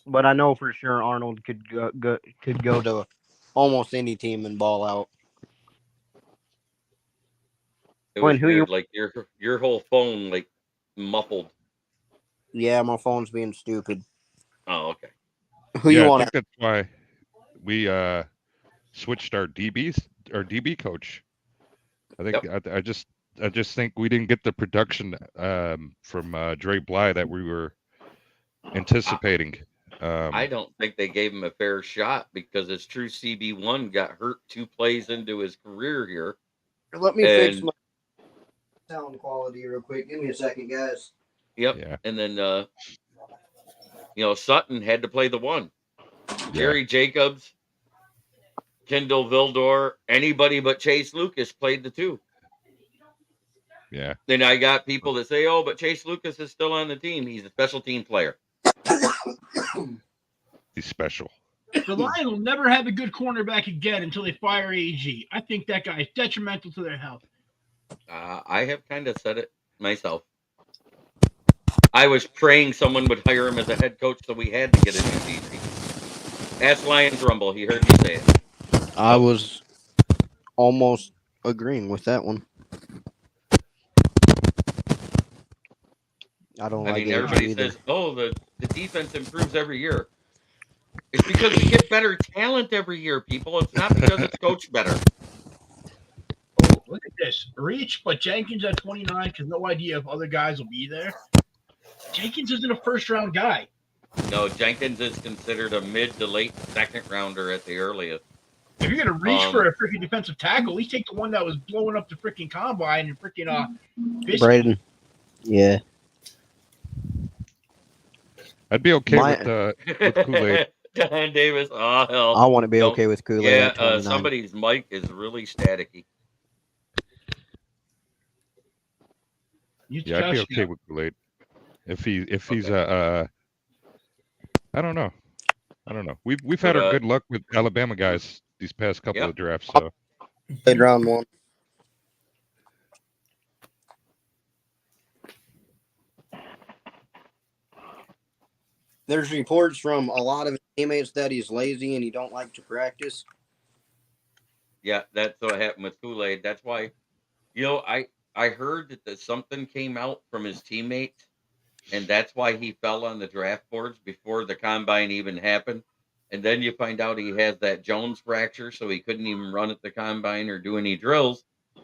but I know for sure Arnold could go to almost any team and ball out. It was weird, like your whole phone like muffled. Yeah, my phone's being stupid. Oh, okay. Who you I want? think that's why we switched our DB coach. I think I just think we didn't get the production from Dre Bly that we were anticipating. I don't think they gave him a fair shot because his true CB1 got hurt 2 plays into his career here. Let me fix And my sound quality real quick. Give me a second, guys. yep. Yeah. And then Sutton had to play the 1. Yeah. Jerry Jacobs, Kendall Vildor, anybody but Chase Lucas played the 2. Yeah. Then I got people that say, "Oh, but Chase Lucas is still on the team. He's a special team player." He's special. The Lions will never have a good cornerback again until they fire AG. I think that guy is detrimental to their health. I have kind of said it myself. I was praying someone would hire him as a head coach, so we had to get a new DC. Ask Lions Rumble. He heard me say it. I was almost agreeing with that one. I mean, everybody says, "Oh, the defense improves every year." It's because we get better talent every year, people. It's not because it's coached better. Oh, look at this. Reach, but Jenkins at 29 because no idea if other guys will be there. Jenkins isn't a first-round guy. No, Jenkins is considered a mid to late second rounder at the earliest. If you're going to reach for a freaking defensive tackle, at least take the one that was blowing up the freaking combine and freaking Braden. Yeah. I'd be okay with Kool-Aid. Don Davis. Oh, hell. I want to be okay with Kool-Aid. Yeah, somebody's mic is really staticky. Yeah, I'd be okay with Kool-Aid. If he's I don't know. We've had our good luck with Alabama guys these past couple of drafts. So played round 1. There's reports from a lot of his teammates that he's lazy and he don't like to practice. Yeah, that's what happened with Kool-Aid. That's why, I heard that something came out from his teammates, and that's why he fell on the draft boards before the combine even happened. And then you find out he has that Jones fracture, so he couldn't even run at the combine or do any drills.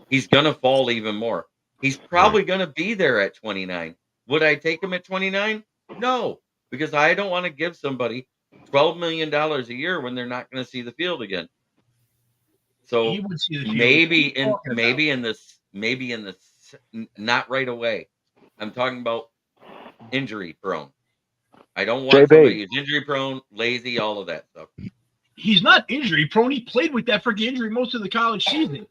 He's going to fall even more. He's probably going to be there at 29. Would I take him at 29? No, because I don't want to give somebody $12 million a year when they're not going to see the field again. So he would see the field. maybe in this, not right away. I'm talking about injury prone. I don't want somebody who's injury prone, lazy, all of that stuff. He's not injury prone. He played with that freaking injury most of the college season.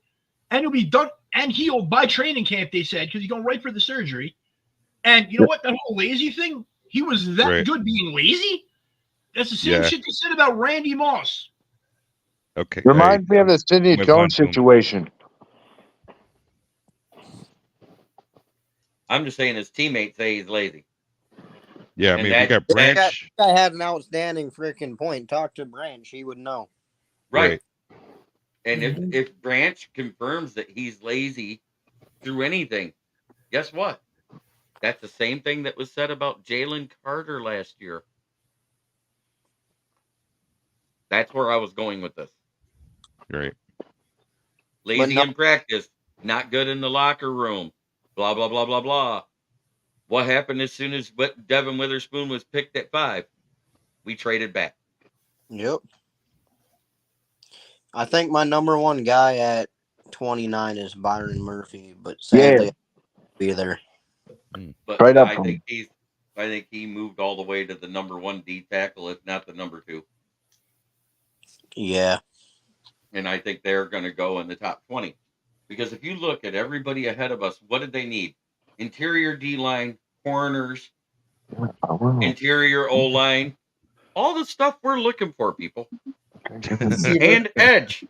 And he'll be done and healed by training camp, they said, because he's going right for the surgery. And you know what? That whole lazy thing, he was that good being lazy? That's the same shit they said about Randy Moss. Okay. Reminds me of the Sidney Jones situation. I'm just saying his teammates say he's lazy. Yeah, I mean, we got Branch. That guy had an outstanding freaking point. Talk to Branch. He would know. Right. And if Branch confirms that he's lazy through anything, guess what? That's the same thing that was said about Jalen Carter last year. That's where I was going with this. Right. Lazy in practice, not good in the locker room, blah, blah, blah, blah, blah. What happened as soon as Devin Witherspoon was picked at 5? We traded back. Yep. I think my number one guy at 29 is Byron Murphy, but sadly, I won't be there. But right up I think he moved all the way to the number 1 D tackle, if not the number 2. Yeah. And I think they're going to go in the top 20. Because if you look at everybody ahead of us, what did they need? Interior D-line, corners, interior O-line, all the stuff we're looking for, people. And edge.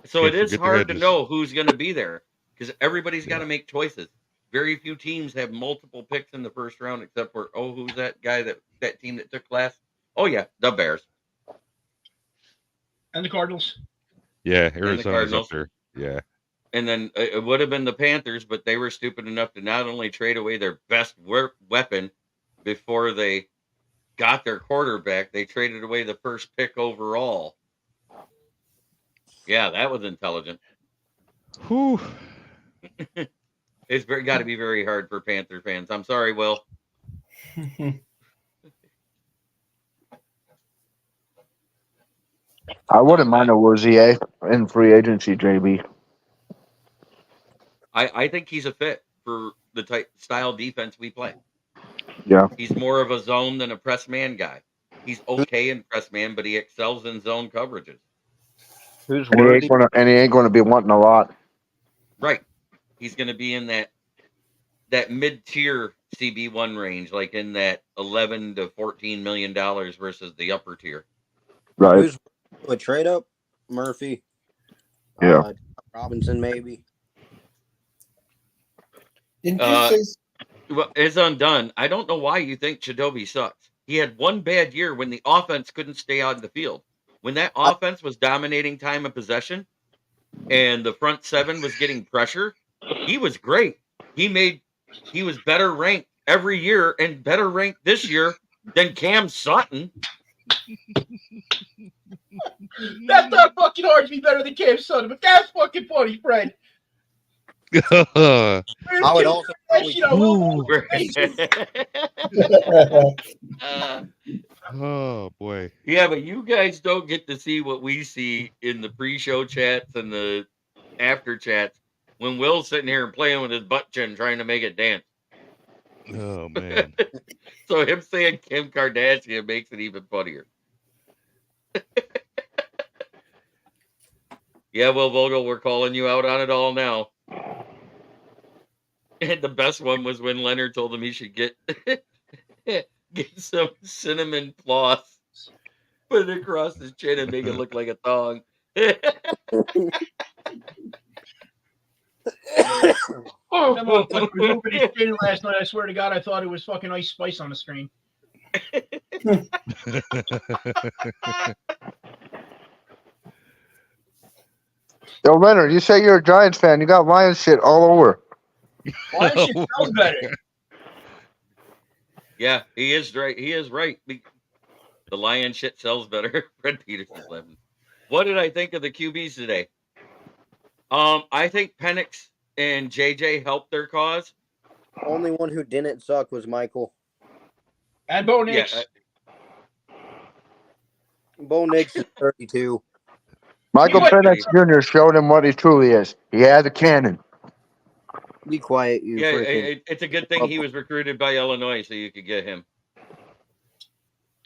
So it is hard to know who's going to be there because everybody's got to make choices. Very few teams have multiple picks in the first round except for, who's that guy that team that took last? Oh, yeah, the Bears. And the Cardinals. Yeah, Arizona's up there. Yeah. And then it would have been the Panthers, but they were stupid enough to not only trade away their best weapon before they got their quarterback. They traded away the first pick overall. Yeah, that was intelligent. Whew. It's got to be very hard for Panther fans. I'm sorry, Will. I wouldn't mind a Woozier in free agency, JB. I think he's a fit for the type style defense we play. Yeah. He's more of a zone than a press man guy. He's okay in press man, but he excels in zone coverages. Who's And he worthy? ain't gonna be wanting a lot. Right. He's going to be in that mid-tier CB1 range, like in that $11 to $14 million versus the upper tier. Right. Who's a trade up? Murphy. Yeah. Robinson, maybe. Didn't you say? Well, it's undone. I don't know why you think Chidobe sucks. He had one bad year when the offense couldn't stay out in the field. When that offense was dominating time of possession and the front seven was getting pressure, he was great. He was better ranked every year and better ranked this year than Cam Sutton. That's not fucking hard to be better than Cam Sutton, but that's fucking funny, Fred. I would also probably. Oh boy. Yeah, but you guys don't get to see what we see in the pre-show chats and the after chats when Will's sitting here and playing with his butt chin trying to make it dance. Oh man. So him saying Kim Kardashian makes it even funnier. Yeah, well, Vogel, we're calling you out on it all now. And the best one was when Leonard told him he should get some cinnamon floss, put it across his chin, and make it look like a thong. That motherfucker was moving his chin last night. I swear to God, I thought it was fucking Ice Spice on the screen. Yo, Leonard, you say you're a Giants fan. You got Lions shit all over. Why does shit sound better? Yeah, he is right. He is right. The Lion shit sells better. Fred Peterson 11. What did I think of the QBs today? I think Penix and JJ helped their cause. Only one who didn't suck was Michael. And Bo Nix. Yeah, Bo Nix is 32. Michael What? Penix Jr. showed him what he truly is. He has a cannon. Be quiet, you yeah. freaking. It's a good thing he was recruited by Illinois, so you could get him.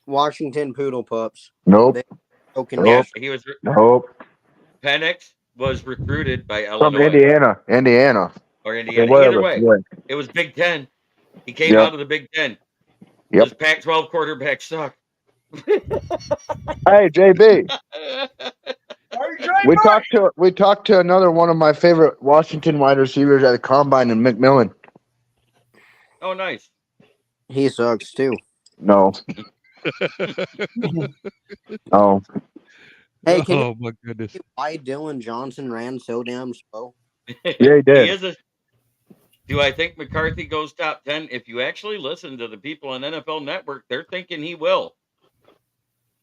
Washington Poodle Pups. Nope. Okay. Nope. Yeah, he was. Nope. Penix was recruited by From Illinois Indiana. or Indiana. Whatever. Either way, Yeah. it was Big Ten. He came Yep. out of the Big Ten. Yep. Those Pac-12 quarterbacks suck. Hey, JB. Are you trying We talked to another one of my favorite Washington wide receivers at the combine in McMillan. Oh, nice. He sucks too. No. No. Hey, can Oh my goodness. you see why Dylan Johnson ran so damn slow? Yeah, he did. He is do I think McCarthy goes top 10? If you actually listen to the people on NFL Network, they're thinking he will.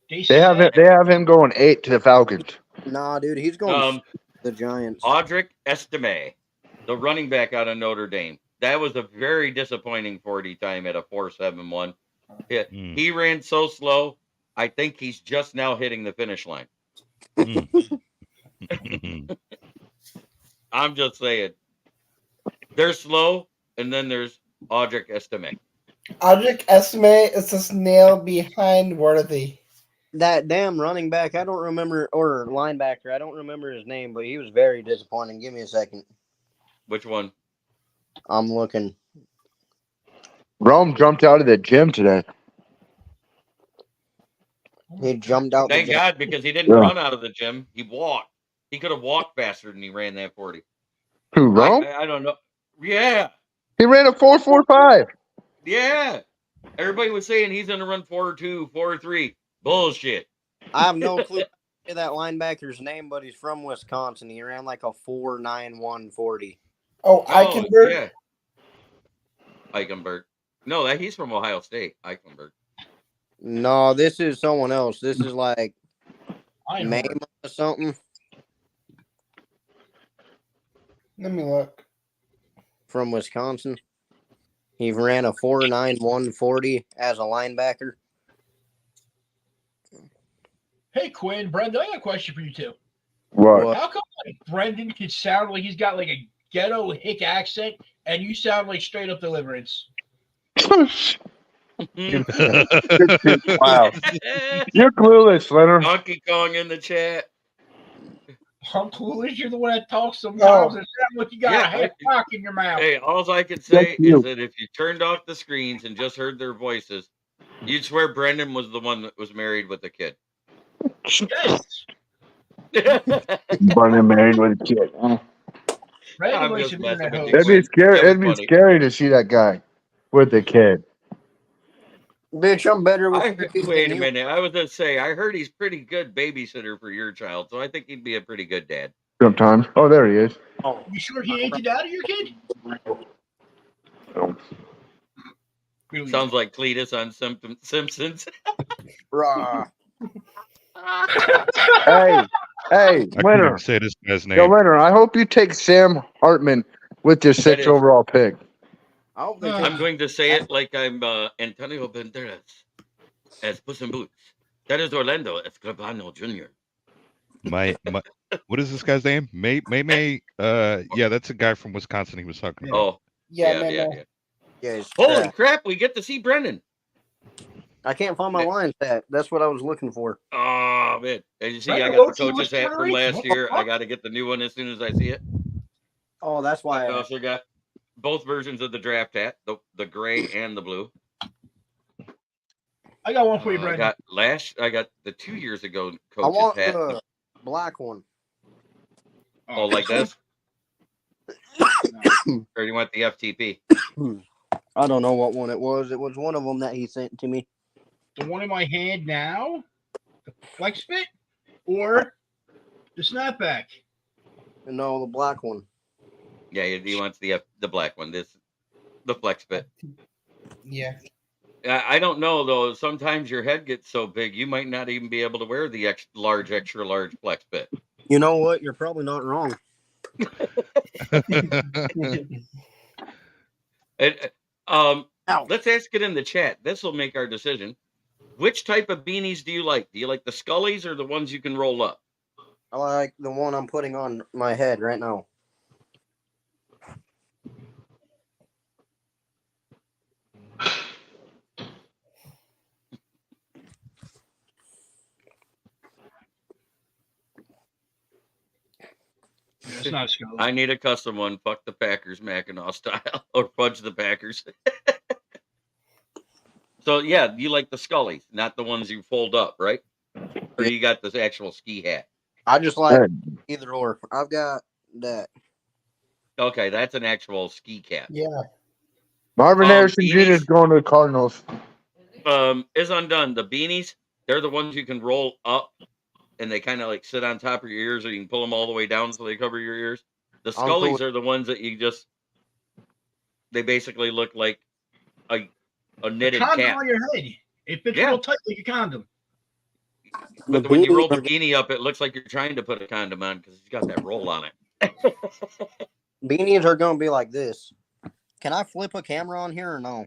They have him going 8 to the Falcons. Nah, dude, he's going to the Giants. Audric Estime, the running back out of Notre Dame. That was a very disappointing 40 time at a 4.71. Yeah, He ran so slow. I think he's just now hitting the finish line. I'm just saying. They're slow, and then there's Audric Estime. Audric Estime is a snail behind Worthy. That damn running back, I don't remember, or linebacker, I don't remember his name, but he was very disappointing. Give me a second. Which one? I'm looking. Rome jumped out of the gym today. He jumped out. Thank God, because he didn't run out of the gym. He walked. He could have walked faster than he ran that 40. Who, Rome? I don't know. Yeah. He ran a 4.45. Yeah. Everybody was saying he's going to run 4.2, 4.3. Bullshit. I have no clue that linebacker's name, but he's from Wisconsin. He ran like a 4.91 40. Oh, Eichenberg? Yeah. Eichenberg. No, he's from Ohio State. Eichenberg. No, this is someone else. This is like Einhorn. Mame or something Let me look. from Wisconsin. He ran a 4.91 40 as a linebacker. Hey, Quinn, Brendan, I got a question for you too. What? How come like Brendan can sound like he's got like a ghetto hick accent, and you sound like straight up Deliverance? Wow. You're clueless, Leonard. Donkey Kong in the chat. I'm clueless. You're the one that talks sometimes and sound like you got Yeah, a half cock in your mouth. Hey, all I can say you. is that if you turned off the screens and just heard their voices, you'd swear Brendan was the one that was married with a kid. Yes. Born and married with a kid. Brendan I'm likes just some messing internet with hoes. you. It'd be scary. That was It'd be funny. scary to see that guy with a kid. Bitch, I'm better with I cookies heard, than wait a you. minute. I was going to say, I heard he's pretty good babysitter for your child, so I think he'd be a pretty good dad. Sometimes. Oh, there he is. Oh, You sure he ain't the dad of your kid? Oh. Really? Sounds like Cletus on Simpsons. rah. Hey, I couldn't even Leonard. say this guy's Yo, name. Leonard, I hope you take Sam Hartman with your 6th is- overall pick. I hope they I'm take going to say it like I'm Antonio Banderas as Puss in Boots. That is Orlando Escribano Jr. My what is this guy's name? May. Yeah, that's a guy from Wisconsin he was talking about. Oh, Yeah, yeah. Yeah, it's Holy trash. crap, we get to see Brendan. I can't find my Lions hat. That's what I was looking for. Oh, man. As you see, Brendan I got the Loki was coach's hat from Puerto last Rican. year. I got to get the new one as soon as I see it. Oh, that's why. I also got both versions of the draft hat, the gray and the blue. I got one for you, I Brendan. got the 2 years ago I coach's want hat. the black one. Oh, like this? Or you want the FTP? I don't know what one it was. It was one of them that he sent to me. The one in my hand now, the flex fit, or the snapback? No, the black one. Yeah, he wants the black one. The flex fit. Yeah. I don't know though. Sometimes your head gets so big, you might not even be able to wear the extra large flex fit. You know what? You're probably not wrong. Let's ask it in the chat. This will make our decision. Which type of beanies do you like? Do you like the Scullies or the ones you can roll up? I like the one I'm putting on my head right now. It's not a skull. I need a custom one. Fuck the Packers, Mackinac style, or fudge the Packers. So yeah, you like the Scullies, not the ones you fold up, right? Or you got this actual ski hat? I just like either or. I've got that. Okay, that's an actual ski cap. Yeah. Marvin Harrison Jr. is beanies. going to the Cardinals. Is undone. The beanies, they're the ones you can roll up, and they kind of like sit on top of your ears, or you can pull them all the way down so they cover your ears. The Scullies are the ones that you just, they basically look like a knitted condom cap. on your head. It fits Yeah. real tight like a condom. But when you roll the beanie up, it looks like you're trying to put a condom on because it's got that roll on it. Beanies are going to be like this. Can I flip a camera on here or no?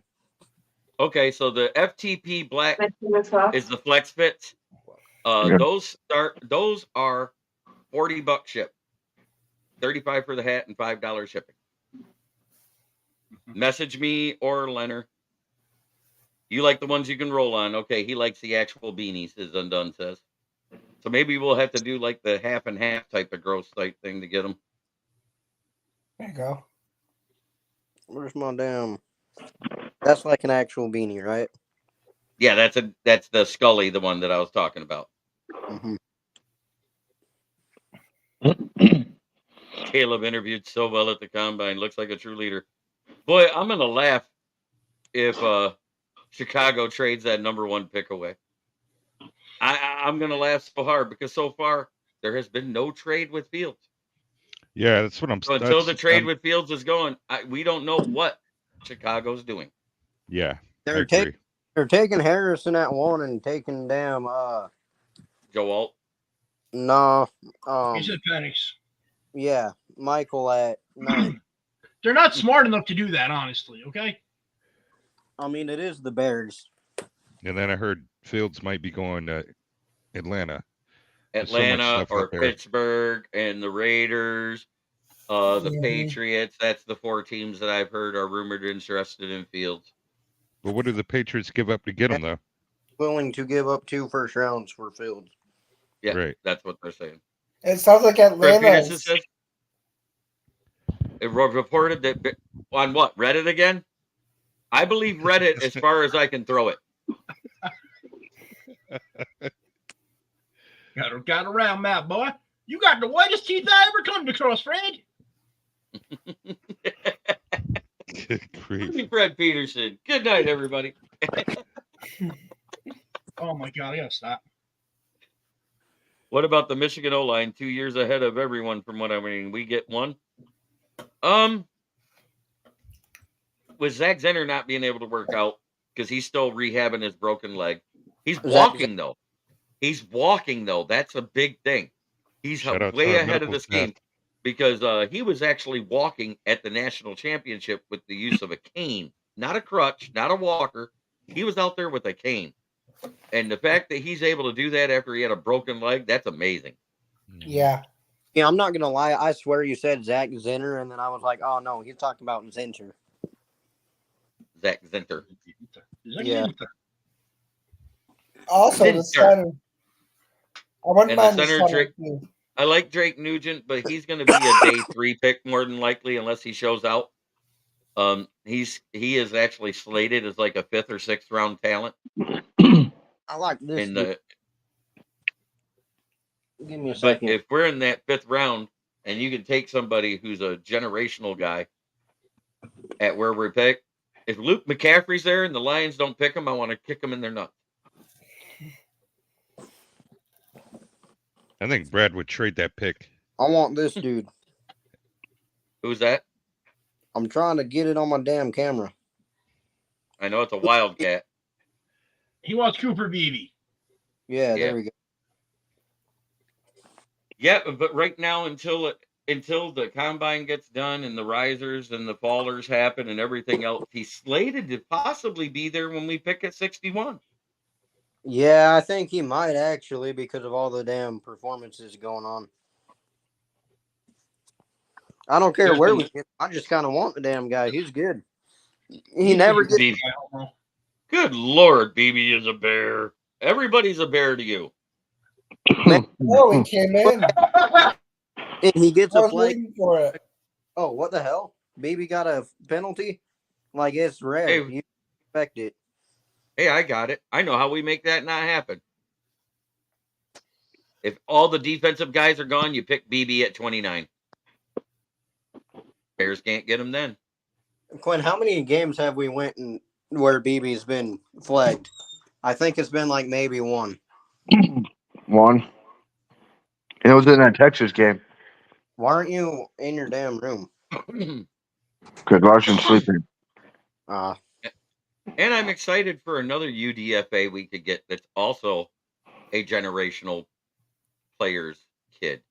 Okay, so the FTP black is the flex fits. Yeah. Those are $40 ship, $35 for the hat and $5 shipping. Message me or Leonard. You like the ones you can roll on. Okay, he likes the actual beanies, as Undone says. So maybe we'll have to do like the half and half type of gross type thing to get them. There you go. Where's my damn? That's like an actual beanie, right? Yeah, that's the Scully, the one that I was talking about. Mm-hmm. Caleb interviewed so well at the combine. Looks like a true leader. Boy, I'm gonna laugh if Chicago trades that number 1 pick away. I'm gonna laugh so hard because so far there has been no trade with Fields. Yeah, that's what I'm. So until the trade with Fields is going, we don't know what Chicago's doing. Yeah, I They're agree. They're taking Harrison at 1 and taking damn Joe Alt. no He said Penix. yeah, Michael at 9. They're not smart enough to do that, honestly. Okay. I mean, it is the Bears. And then I heard Fields might be going to Atlanta. There's so much Atlanta stuff or up there. Pittsburgh and the Raiders, the Mhm. Patriots. That's the 4 teams that I've heard are rumored interested in Fields. But what do the Patriots give up to get him, though? Willing to give up 2 first rounds for Fields. Yeah, Right. that's what they're saying. It sounds like Fred Atlanta. Peterson says it reported that on what, Reddit again? I believe Reddit as far as I can throw it. Got around, Matt boy. You got the whitest teeth I ever come across, Fred. Good grief. Fred Peterson. Good night, everybody. Oh my God, I gotta stop. What about the Michigan O-line? 2 years ahead of everyone from what I mean. We get one. With Zach Zenner not being able to work out because he's still rehabbing his broken leg. He's walking though. He's walking though. That's a big thing. He's Shout out to way our ahead of medical this staff. game because he was actually walking at the national championship with the use of a cane, not a crutch, not a walker. He was out there with a cane. And the fact that he's able to do that after he had a broken leg, that's amazing. Yeah. Yeah, I'm not gonna lie. I swear you said Zach Zenner, and then I was like, oh no, he's talking about Zinter. Zach Zinter. Yeah. Also, the Zinter. center. I wouldn't And the mind the center, center Drake- too. I like Drake Nugent, but he's going to be a day 3 pick more than likely unless he shows out. He is actually slated as like a 5th or 6th round talent. I like this. And dude. Give me a but second. if we're in that 5th round and you can take somebody who's a generational guy at where we pick, if Luke McCaffrey's there and the Lions don't pick him, I want to kick him in their nuts. I think Brad would trade that pick. I want this dude. Who's that? I'm trying to get it on my damn camera. I know it's a Wildcat. He wants Cooper Beebe. Yeah, Yeah. there we go. Yeah, but right now until the combine gets done and the risers and the fallers happen and everything else, he's slated to possibly be there when we pick at 61. Yeah, I think he might actually because of all the damn performances going on. I don't care There's where been- we get. I just kind of want the damn guy. He's good. He He's never good. gets. Beebe. I don't know. Good Lord, BB is a bear. Everybody's a bear to you. Oh, he came in. And he gets I a was flag. waiting for it. Oh, what the hell? Baby got a penalty? Like it's rare. Hey. You expect it. Hey, I got it. I know how we make that not happen. If all the defensive guys are gone, you pick BB at 29. Bears can't get him then. Quinn, how many games have we went in where BB's been flagged? I think it's been like maybe one. One. And it was in that Texas game. Why aren't you in your damn room? Because Larson's sleeping. Uh, And I'm excited for another UDFA we could get that's also a generational player's kid.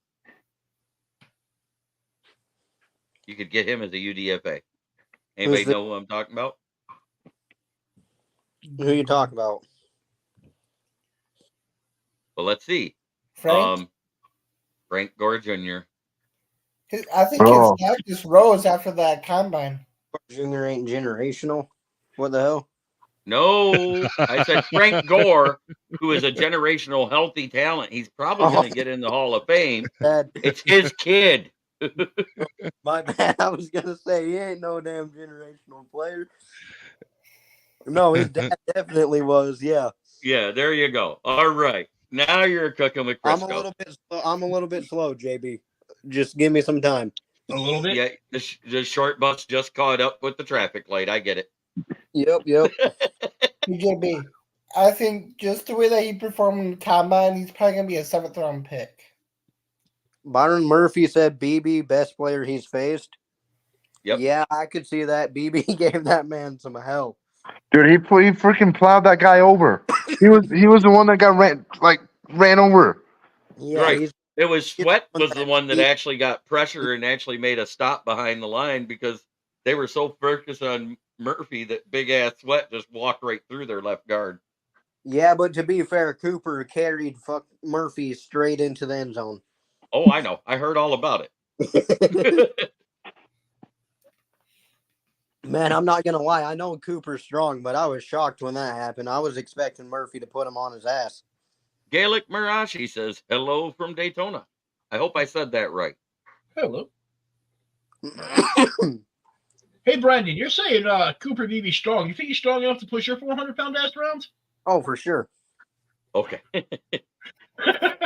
You could get him as a UDFA. Anybody the- know who I'm talking about? who you talk about? Well, let's see. Frank, Frank Gore Jr. I think Oh. his stock just rose after that combine. Junior ain't generational. What the hell? No, I said Frank Gore, who is a generational healthy talent. He's probably going to get in the Hall of Fame. Bad. It's his kid. My bad. I was gonna say he ain't no damn generational player. No, his dad definitely was. Yeah, Yeah, there you go. All right. Now you're cooking with I'm Crisco. a little bit slow, JB. Just give me some time. A little bit. Yeah, the short bus just caught up with the traffic light. I get it. Yep. BJB. I think just the way that he performed in the combine, he's probably gonna be a 7th round pick. Byron Murphy said BB best player he's faced. Yep. Yeah, I could see that. BB gave that man some hell. Dude, he freaking plowed that guy over. He was the one that got ran over. Yeah, Right. It was he's Sweat the one was the that one that beat- actually got pressure and actually made a stop behind the line because they were so focused on Murphy that big ass Sweat just walked right through their left guard. Yeah, but to be fair, Cooper carried Murphy straight into the end zone. Oh, I know. I heard all about it. Man, I'm not gonna lie. I know Cooper's strong, but I was shocked when that happened. I was expecting Murphy to put him on his ass. Gaelic Marashi says, hello from Daytona. I hope I said that right. Hello. Hey, Brandon, you're saying Cooper Beebe's strong. You think he's strong enough to push your 400-pound ass around? Oh, for sure. Okay.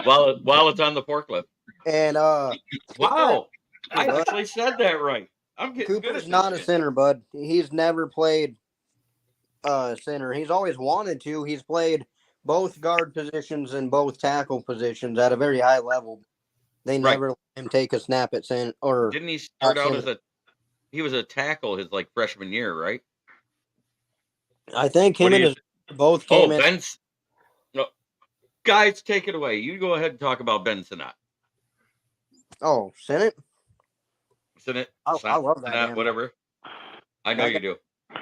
while it's on the forklift. And Wow. I Bud. actually said that right. I'm getting good Cooper's at not a this. center, bud. He's never played center. He's always wanted to. He's played both guard positions and both tackle positions at a very high level. They Right. never let him take a snap at center. Or Didn't he start out center. as he was a tackle his freshman year, right? I think him What do and you his both came in. Ben's. No, guys, take it away. You go ahead and talk about Ben Sinnott. Oh, Senate. Sinnott, I love that Sinnott, man. whatever. I know you do.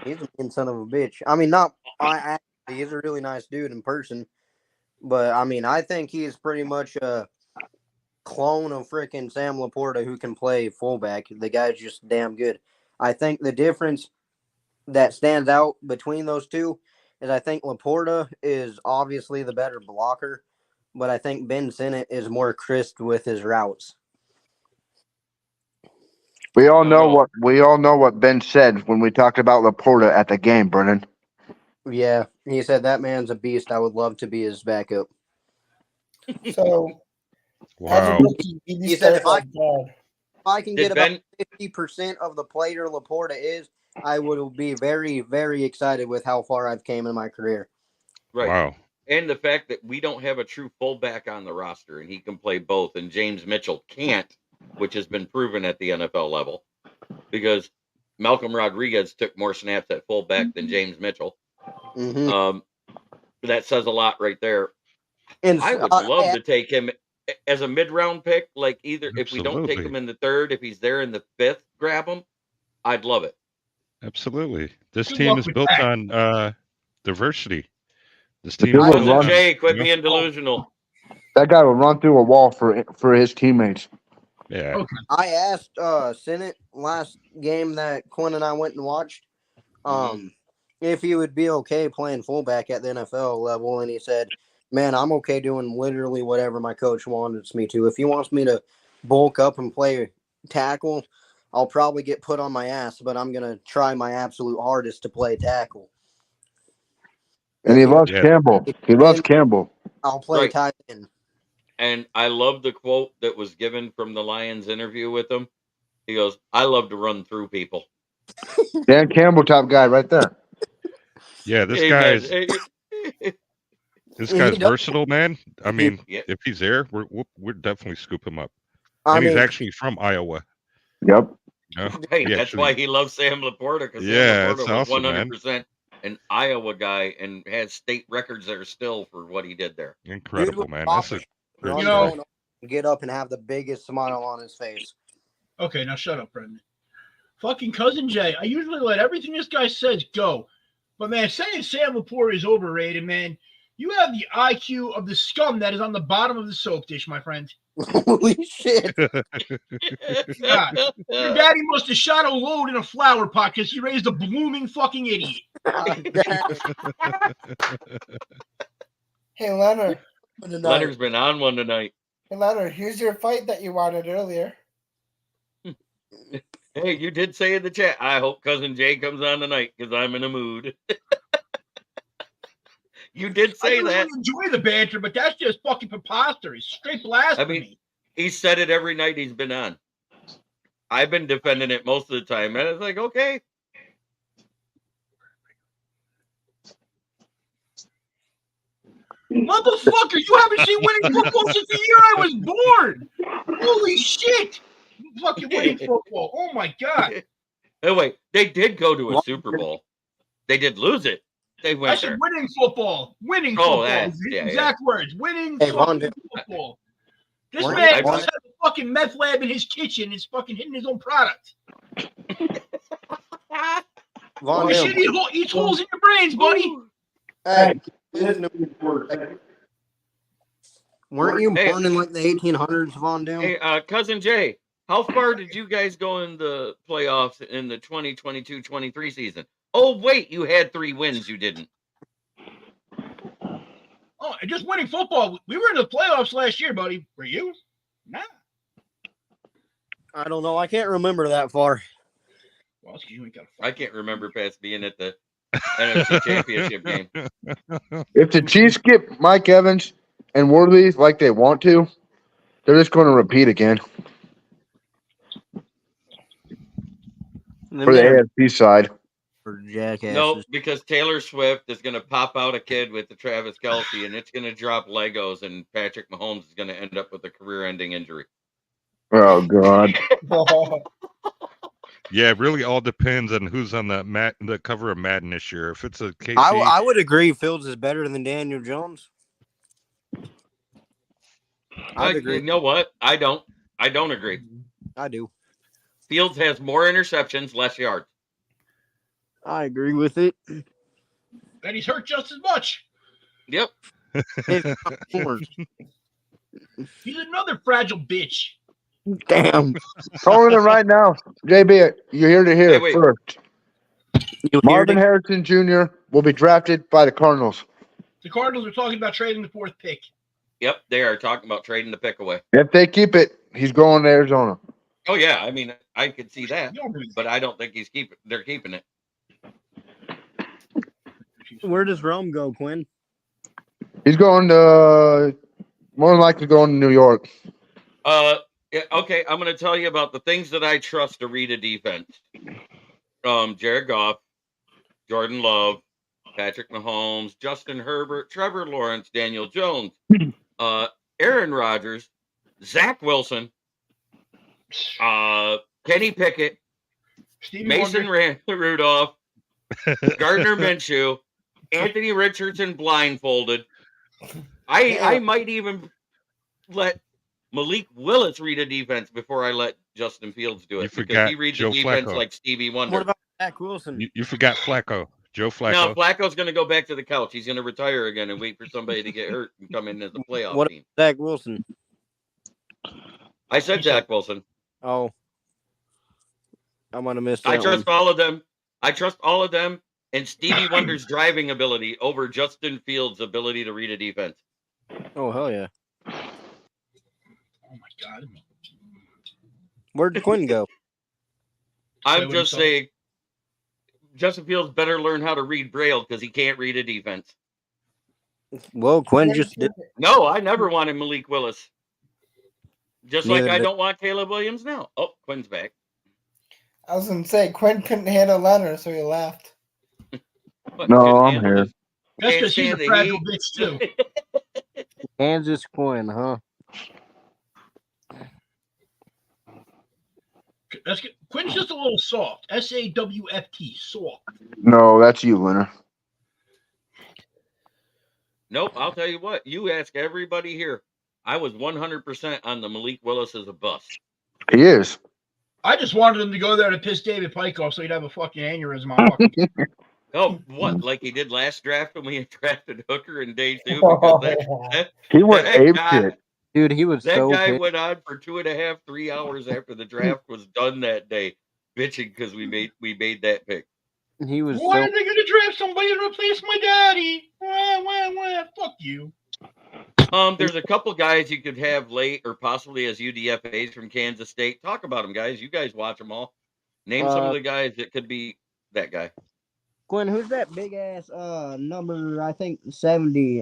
He's a mean son of a bitch. I mean, not I. He's a really nice dude in person, but I mean, I think he's pretty much a clone of freaking Sam Laporta who can play fullback. The guy's just damn good. I think the difference that stands out between those two is I think Laporta is obviously the better blocker, but I think Ben Sinnott is more crisp with his routes. We all No. know what Ben said when we talked about Laporta at the game, Brennan. Yeah, he said that man's a beast. I would love to be his backup. So as a Wow. rookie, he He said started if I- like God. If I can Did get about 50% of the player Laporta is, I would be very, very excited with how far I've came in my career. Right. Wow. And the fact that we don't have a true fullback on the roster and he can play both, and James Mitchell can't, which has been proven at the NFL level because Malcolm Rodriguez took more snaps at fullback than James Mitchell. Mm-hmm. That says a lot right there. And I would love to take him as a mid-round pick, like either if we don't take Absolutely. him in the third, if he's there in the fifth, grab him. I'd love it. Absolutely. This Good team luck is with built that. on diversity. This The team dude is will Cousin run. Jay, quit Yeah. being delusional. That guy will run through a wall for his teammates. Yeah. Okay. I asked Senate last game that Quinn and I went and watched if he would be okay playing fullback at the NFL level, and he said, man, I'm okay doing literally whatever my coach wants me to. If he wants me to bulk up and play tackle, I'll probably get put on my ass, but I'm going to try my absolute hardest to play tackle. And he loves Yeah. Campbell. He loves Campbell. I'll play Right. tight end. And I love the quote that was given from the Lions interview with him. He goes, I love to run through people. Dan Campbell type guy right there. Yeah. This Amen. guy's He does- versatile, man. I mean, Yeah. if he's there, we're definitely scoop him up. I And mean, he's actually from Iowa. Yep. You know? Hey, He that's actually- why he loves Sam Laporta, because Yeah, Sam that's Laporta was awesome, man. 100% an Iowa guy and has state records there still for what he did there. Incredible, Dude, man. That's a run You know- down, get up and have the biggest smile on his face. Okay, now shut up, Brendan. Fucking Cousin Jay, I usually let everything this guy says go. But, man, saying Sam Laporta is overrated, man, you have the IQ of the scum that is on the bottom of the soap dish, my friend. Holy shit. God. Your daddy must have shot a load in a flower pot because he raised a blooming fucking idiot. Hey Leonard. Leonard's been on one tonight. Hey Leonard, here's your fight that you wanted earlier. Hey, you did say in the chat, I hope Cousin Jay comes on tonight because I'm in a mood. You did I say usually that. enjoy the banter, but that's just fucking preposterous. Straight blasphemy. He said it every night he's been on. I've been defending it most of the time, and it's like, okay. Motherfucker, you haven't seen winning football since the year I was born. Holy shit. Fucking winning football. Oh my God. Oh, wait, they did go to a Super Bowl. They did lose it. They I went said there. winning football. Winning Oh, football. that- His yeah, exact words. Winning Hey, Von fucking Dam- football. This Weren't- man I- just has a fucking meth lab in his kitchen. Is fucking hitting his own product. Von Oh, Dam- shit, he eats holes in your brains, buddy. Hey, listen to me. Weren't you Hey. born in like the 1800s, Von Dam? Hey, cousin Jay, how far did you guys go in the playoffs in the 2022-23 season? Oh, wait, you had 3 wins. You didn't. Oh, and just winning football. We were in the playoffs last year, buddy. Were you? Nah. I don't know. I can't remember that far. Well, it's 'cause you ain't got I can't remember past being at the NFC Championship game. If the Chiefs get Mike Evans and Worthy like they want to, they're just going to repeat again for the AFC side. For jackasses. No, because Taylor Swift is going to pop out a kid with the Travis Kelce, and it's going to drop Legos, and Patrick Mahomes is going to end up with a career-ending injury. Oh God! Yeah, it really all depends on who's on the cover of Madden this year. If it's a KC, I would agree Fields is better than Daniel Jones. I'd agree. You know what? I don't agree. I do. Fields has more interceptions, less yards. I agree with it. And he's hurt just as much. Yep. He's another fragile bitch. Damn. Calling it right now, JB. You're here to hear Hey, it wait. first. You Marvin heard it? Harrison Jr. will be drafted by the Cardinals. The Cardinals are talking about trading the 4th pick. Yep, they are talking about trading the pick away. If they keep it, he's going to Arizona. Oh yeah, I mean, I could see that, You don't really- but I don't think they're keeping it. Where does Rome go, Quinn? He's going to more than likely going to New York. Yeah, okay, I'm going to tell you about the things that I trust to read a defense. Jared Goff, Jordan Love, Patrick Mahomes, Justin Herbert, Trevor Lawrence, Daniel Jones, Aaron Rodgers, Zach Wilson, Kenny Pickett, Stevie Mason Wonder. Rudolph, Gardner Minshew, Anthony Richardson blindfolded. I might even let Malik Willis read a defense before I let Justin Fields do it, You because forgot he reads Joe the defense Flacco. like Stevie Wonder. What about Zach Wilson? you forgot Flacco, Joe Flacco. No, Flacco's going to go back to the couch. He's going to retire again and wait for somebody to get hurt and come in as a playoff What team. about Zach Wilson? I said Zach Wilson. Oh. I'm going to miss that I trust one. all of them. I trust all of them and Stevie Wonder's driving ability over Justin Fields' ability to read a defense. Oh, hell yeah. Oh my God. Where'd Quinn go? I'm what just he saw. saying, Justin Fields better learn how to read Braille because he can't read a defense. Well, Quinn just did. No, I never wanted Malik Willis. Just like Neither I did- don't want Caleb Williams now. Oh, Quinn's back. I was gonna say Quinn couldn't handle Leonard, so he left. But No, couldn't I'm handle here. his- That's Can't because he's a stand the fragile heat. bitch, too. Kansas Quinn, huh? That's good. Quinn's just a little soft. SAWFT, soft. No, that's you, Leonard. Nope, I'll tell you what. You ask everybody here. I was 100% on the Malik Willis as a bust. He is. I just wanted him to go there to piss David Pike off so he'd have a fucking aneurysm on fucking Oh, what? Like he did last draft when we had drafted Hooker in day 2? Because that He went That ape guy- shit. Dude, he was that so guy pissed. went on for 2.5, 3 hours after the draft was done that day, bitching because we made that pick. He was Why so. are they going to draft somebody to replace my daddy? Fuck you. There's a couple guys you could have late or possibly as UDFAs from Kansas State. Talk about them, guys. You guys watch them all. Name some of the guys that could be that guy. Quinn, who's that big ass number? I think 70.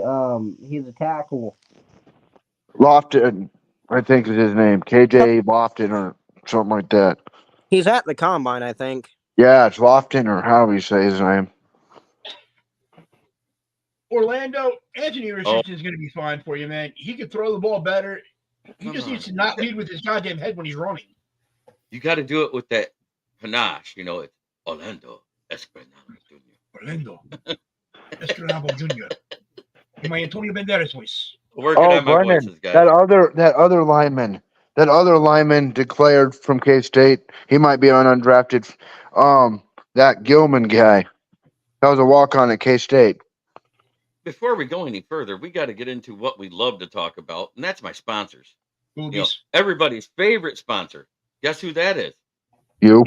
He's a tackle. Lofton, I think is his name. KJ Lofton or something like that. He's at the combine, I think. Yeah, it's Lofton or however you say his name. Orlando, Anthony Richardson's going to be fine for you, man. He can throw the ball better. He Come just on. needs to not lead with his goddamn head when he's running. You got to do it with that panache. You know, it's Orlando Espinal Jr. Orlando Escobar Jr. in my Antonio Banderas voice. Working Oh, on my Brennan, voices, guys. that other lineman declared from K State. He might be an undrafted. That Gilman guy. That was a walk on at K State. Before we go any further, we got to get into what we love to talk about, and that's my sponsors. Boobies. Everybody's favorite sponsor. Guess who that is? You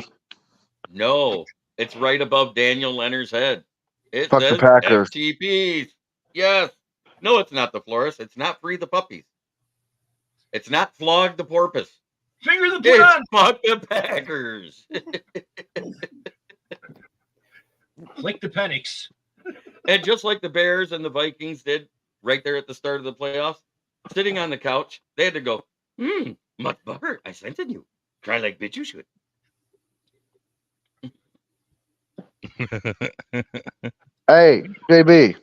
No, it's right above Daniel Leonard's head. It fuck the says Packers. FTPs. Yes. No, it's not the florist. It's not free the puppies. It's not flog the porpoise. Finger the It's plan. fuck the Packers. Flick the Penix. And just like the Bears and the Vikings did right there at the start of the playoffs, sitting on the couch, they had to go, much better. I sent it you. Try like bitch you should. Hey, JB,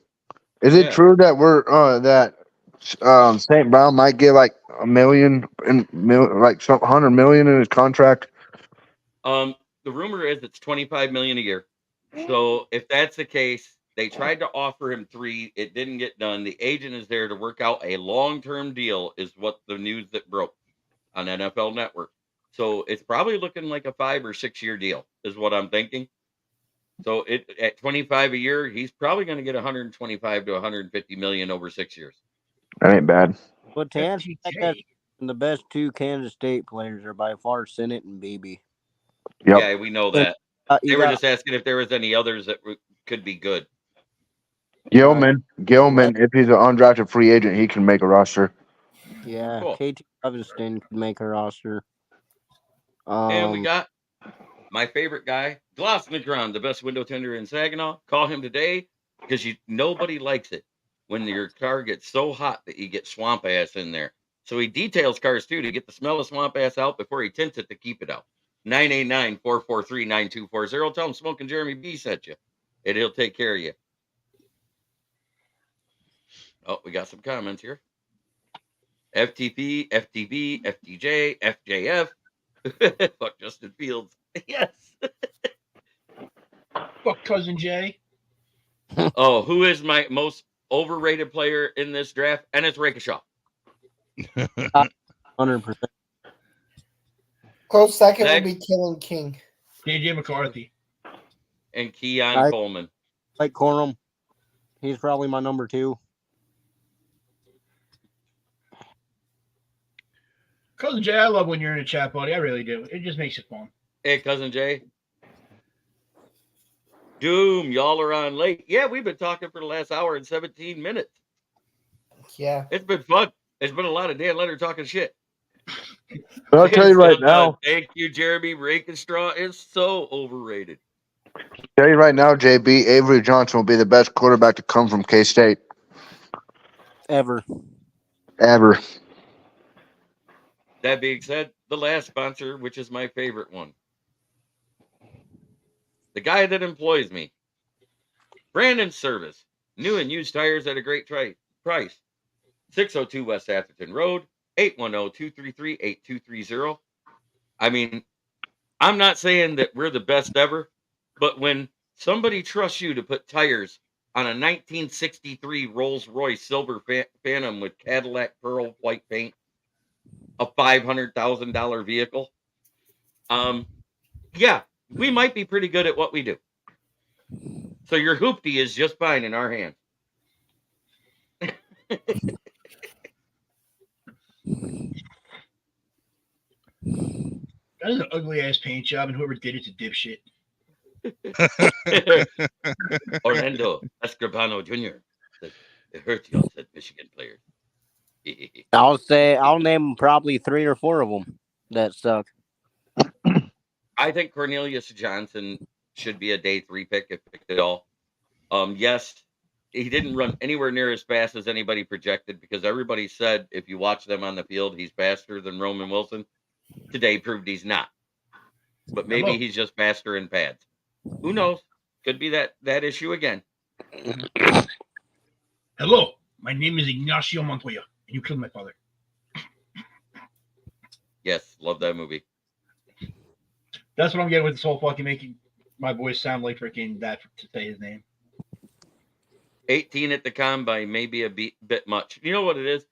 is it Yeah. true that St. Brown might get like $1 million like some 100 million in his contract? The rumor is it's $25 million a year. So if that's the case, they tried to offer him 3. It didn't get done. The agent is there to work out a long-term deal, is what the news that broke on NFL Network. So it's probably looking like a 5 or 6 year deal, is what I'm thinking. So at 25 a year, he's probably going to get 125 to 150 million over 6 years. That ain't bad. But to answer that, FTK. the best 2 Kansas State players are by far Sennett and Beebe. Yep. Yeah, we know that. You They were got- just asking if there was any others that could be good. Gilman, if he's an undrafted free agent, he can make a roster. yeah, Cool. KT Evanston could make a roster. And we got my favorite guy, Glossnicron, the best window tender in Saginaw. Call him today because nobody likes it when your car gets so hot that you get swamp ass in there. So he details cars too to get the smell of swamp ass out before he tints it to keep it out. 989-443-9240. Tell him Smoking Jeremy B sent you, and he'll take care of you. Oh, we got some comments here. FTP, FTB, FTJ, FJF. Fuck Justin Fields. Yes. Fuck Cousin Jay. Oh, who is my most overrated player in this draft? And it's Rakeshaw. 100%. Close second Next. will be Killing King. JJ McCarthy. And Keon I- Coleman. Like Corum. He's probably my number 2. Cousin Jay, I love when you're in a chat, buddy. I really do. It just makes it fun. Hey, Cousin Jay. Doom, y'all are on late. Yeah, we've been talking for the last hour and 17 minutes. Yeah. It's been fun. It's been a lot of Dan Leonard talking shit. But I'll tell you right now, Thank you, Jeremy. Rakenstraw is so overrated. JB, Avery Johnson will be the best quarterback to come from K State Ever. ever. That being said, the last sponsor, which is my favorite one. The guy that employs me. Brandon Service. New and used tires at a great price. 602 West Atherton Road, 810-233-8230. I mean, I'm not saying that we're the best ever, but when somebody trusts you to put tires on a 1963 Rolls-Royce Silver Phantom with Cadillac Pearl white paint, a $500,000 vehicle, yeah, we might be pretty good at what we do. So your hoopty is just fine in our hands. That is an ugly ass paint job, and whoever did it's a dipshit. Orlando Escribano Jr. said, it hurts y'all, said Michigan players. I'll name probably 3 or 4 of them that suck. I think Cornelius Johnson should be a day 3 pick if picked at all. Yes, he didn't run anywhere near as fast as anybody projected because everybody said if you watch them on the field, he's faster than Roman Wilson. Today proved he's not. But maybe he's just faster in pads. Who knows? Could be that issue again. Hello, my name is Ignacio Montoya, and you killed my father. Yes, love that movie. That's what I'm getting with this whole fucking making my voice sound like freaking that to say his name. 18 at the combine may be a bit much. You know what it is?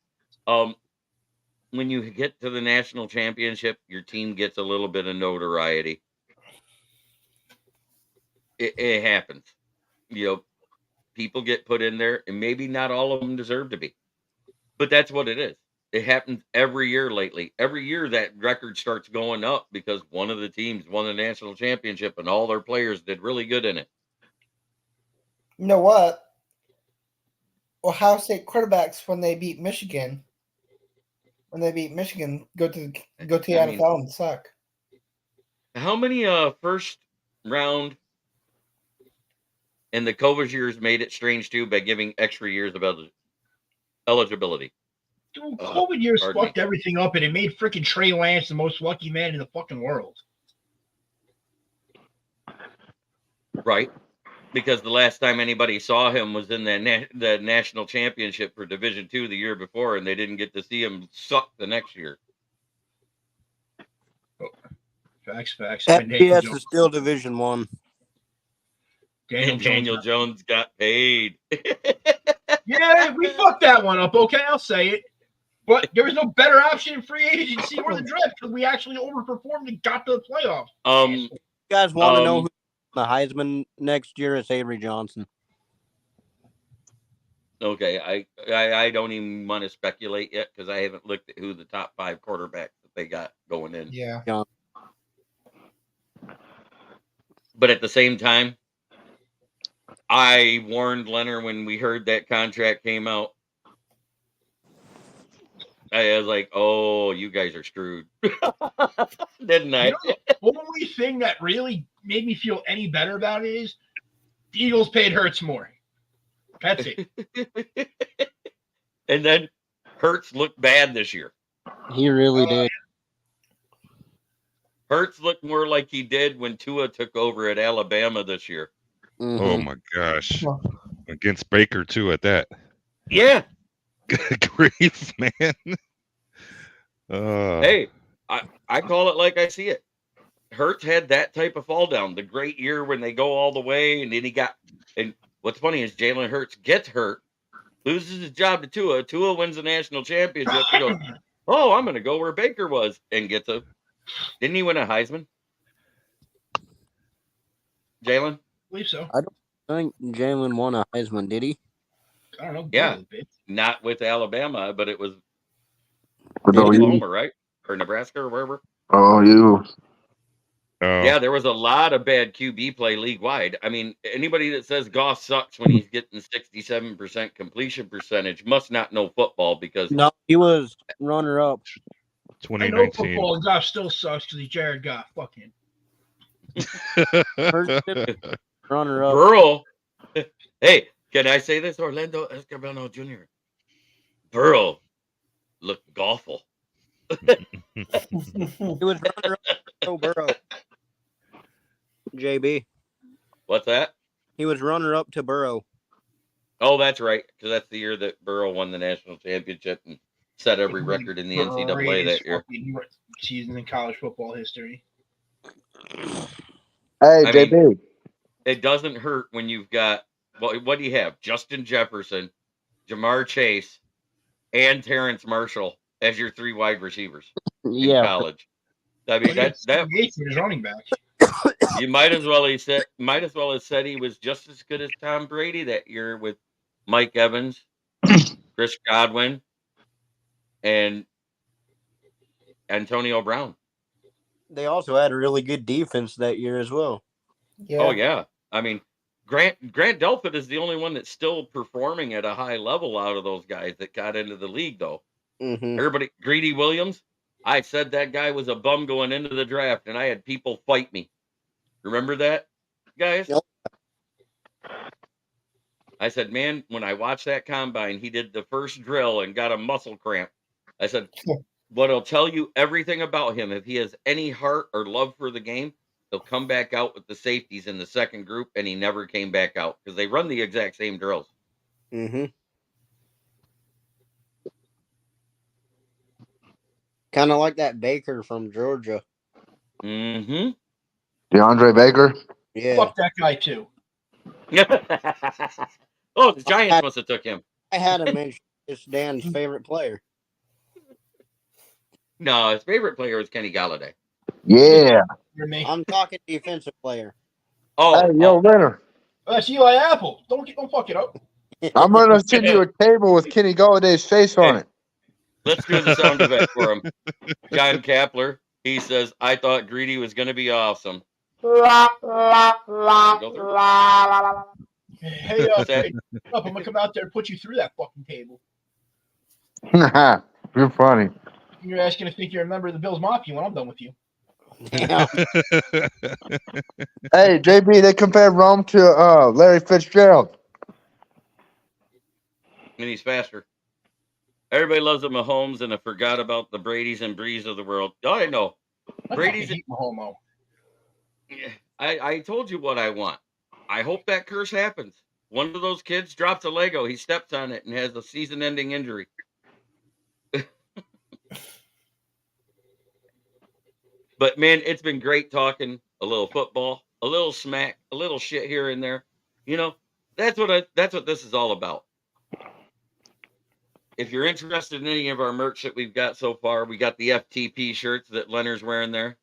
When you get to the national championship, your team gets a little bit of notoriety. It happens. You know, people get put in there, and maybe not all of them deserve to be. But that's what it is. It happens every year lately. Every year that record starts going up because one of the teams won the national championship and all their players did really good in it. You know what? Ohio State quarterbacks, when they beat Michigan, go to the NFL and suck. How many first round in the COVID years made it strange too by giving extra years of eligibility? Dude, COVID years pardon fucked everything up, and it made freaking Trey Lance the most lucky man in the fucking world. Right. Because the last time anybody saw him was in the national championship for Division II the year before, and they didn't get to see him suck the next year. Facts. FBS is still Division I. Daniel Jones got paid. Yeah, we fucked that one up. Okay, I'll say it. But there was no better option in free agency or the draft because we actually overperformed and got to the playoffs. You guys want to know who the Heisman next year? It's Avery Johnson. Okay, I don't even want to speculate yet because I haven't looked at who the top 5 quarterbacks that they got going in. Yeah. But at the same time, I warned Leonard when we heard that contract came out. I was like, "Oh, you guys are screwed," didn't I? You know, the only thing that really made me feel any better about it is the Eagles paid Hurts more. That's it. And then Hurts looked bad this year. He really did. Hurts looked more like he did when Tua took over at Alabama this year. Mm-hmm. Oh my gosh. Against Baker too at that. Yeah. Grief, man. Hey, I call it like I see it. Hurts had that type of fall down. The great year when they go all the way, and then and what's funny is Jalen Hurts gets hurt, loses his job to Tua. Tua wins the national championship. He goes, "Oh, I'm going to go where Baker was," and gets didn't he win a Heisman? Jalen? I believe so. I don't think Jalen won a Heisman, did he? I don't know. Yeah. Not with Alabama, but it was With Oklahoma, right? Or Nebraska or wherever. OU. Yeah, there was a lot of bad QB play league-wide. I mean, anybody that says Goff sucks when he's getting 67% completion percentage must not know football because... No, he was runner-up. 2019. I know football and Goff still sucks because he's Jared Goff. Fuck him. Runner-up. Burrow. Hey, can I say this? Orlando Escobedo Jr. Burrow looked awful. He was runner-up to Burrow. JB. What's that? He was runner-up to Burrow. Oh, that's right. Because that's the year that Burrow won the national championship and set every record in the NCAA that year. Season in college football history. Hey, I JB. mean, it doesn't hurt when you've got, what do you have? Justin Jefferson, Jamar Chase, and Terrence Marshall as your 3 wide receivers in college. I mean, that is running back. You might as well have said he was just as good as Tom Brady that year with Mike Evans, Chris Godwin, and Antonio Brown. They also had a really good defense that year as well. Yeah. Oh yeah, I mean, Grant Delpit is the only one that's still performing at a high level out of those guys that got into the league, though. Mm-hmm. Everybody, Greedy Williams, I said that guy was a bum going into the draft, and I had people fight me. Remember that, guys? Yep. I said, man, when I watched that combine, he did the first drill and got a muscle cramp. I said, what'll tell you everything about him, if he has any heart or love for the game, he'll come back out with the safeties in the second group, and he never came back out because they run the exact same drills. Mm-hmm. Kind of like that Baker from Georgia. Mm-hmm. DeAndre Baker. Yeah. Fuck that guy too. Oh, the Giants must have took him. I had to mention it's Dan's favorite player. No, his favorite player is Kenny Galladay. Yeah. You're me. I'm talking defensive player. Oh, Hey, yo, Leonard. That's Eli Apple. Don't fuck it up. I'm gonna send you a table with Kenny Galladay's face on it. Let's do the sound effect for him. John Kapler. He says, "I thought Greedy was going to be awesome." Hey, Say- I'm gonna come out there and put you through that fucking table. You're funny. You're asking to think you're a member of the Bills Mafia when I'm done with you. Damn. Hey, JB, they compared Rome to Larry Fitzgerald. and he's faster. Everybody loves the Mahomes, and I forgot about the Bradys and Brees of the world. Oh, I know. Brady's. Brady's homo. I told you what I want. I hope that curse happens. One of those kids drops a Lego, he steps on it, and has a season-ending injury. But man, it's been great talking a little football, a little smack, a little shit here and there. You know, that's what this is all about. If you're interested in any of our merch that we've got so far, we got the FTP shirts that Leonard's wearing there.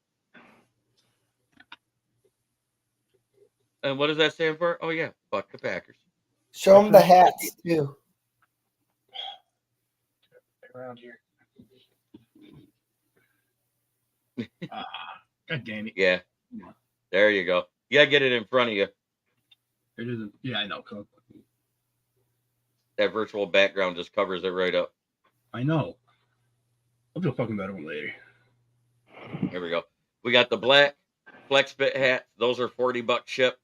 And what does that stand for? Oh yeah, fuck the Packers. Show them the hats too. Around here. God damn it. Yeah, there you go. You gotta get it in front of you. It isn't. Yeah, I know. That virtual background just covers it right up. I know. I'll do a fucking better one later. Here we go. We got the black flex fit hats. Those are $40 ship.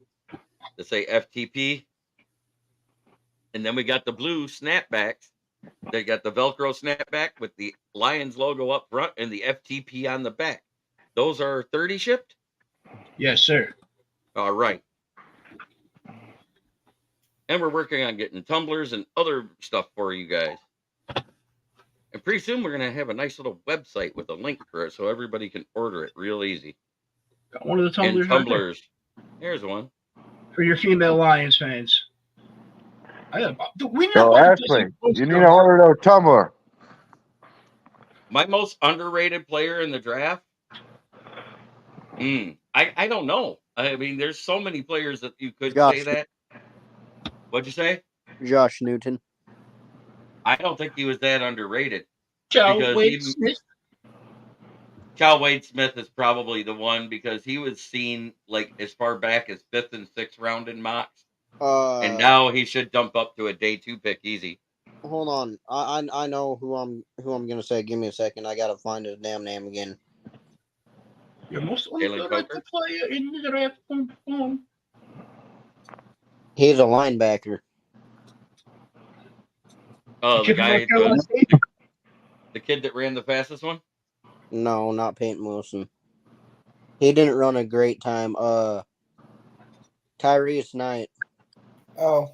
That say FTP. And then we got the blue snapbacks. They got the Velcro snapback with the Lions logo up front and the FTP on the back. Those are 30 shipped? Yes, sir. All right. And we're working on getting tumblers and other stuff for you guys. And pretty soon we're going to have a nice little website with a link for it so everybody can order it real easy. Got one of the And tumblers. Right there. tumblers. Here's one. For your female Lions fans. We need So, Ashley, you need to order a tumbler. My most underrated player in the draft? I don't know. I mean, there's so many players that you could say that. What'd you say? Josh Newton. I don't think he was that underrated. Cal Wade Smith. Cal Wade Smith is probably the one because he was seen like as far back as 5th and 6th round in mocks. And now he should dump up to a day 2 pick easy. Hold on. I know who I'm gonna say. Give me a second. I gotta find his damn name again. Your most underrated player in the draft. He's a linebacker. Oh, the guy, the kid that ran the fastest one? No, not Peyton Wilson. He didn't run a great time. Tyrese Knight. Oh.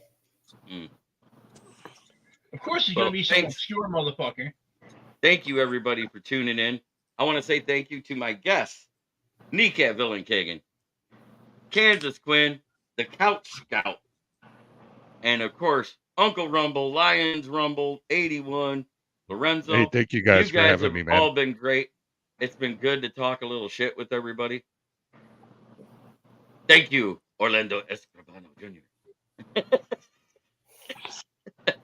Of course, he's gonna be some obscure motherfucker. Thank you, everybody, for tuning in. I want to say thank you to my guests, Kneecap Villenkagen, Kansas Quinn, the Couch Scout, and of course, Uncle Rumble, Lions Rumble, 81, Lorenzo. Hey, thank you guys for having me, man. All been great. It's been good to talk a little shit with everybody. Thank you, Orlando Escribano Jr.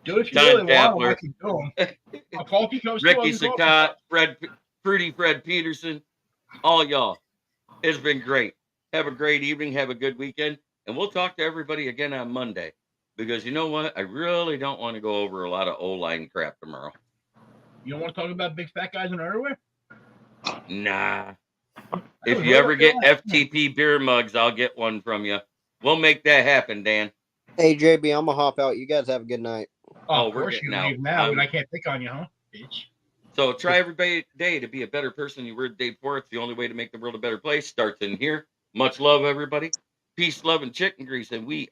Dude, if you John really Kapler, want, I can do him. A coffee comes Ricky Sakat, Fred Peterson, all y'all. It's been great. Have a great evening. Have a good weekend. And we'll talk to everybody again on Monday. Because you know what? I really don't want to go over a lot of O-line crap tomorrow. You don't want to talk about big fat guys in underwear? Nah. If you ever get FTP beer mugs, I'll get one from you. We'll make that happen, Dan. Hey, JB, I'm going to hop out. You guys have a good night. Oh, of course you leave now, and I can't pick on you, huh, bitch? So try every day to be a better person than you were the day before. It's the only way to make the world a better place. Starts in here. Much love, everybody. Peace, love, and chicken grease. And we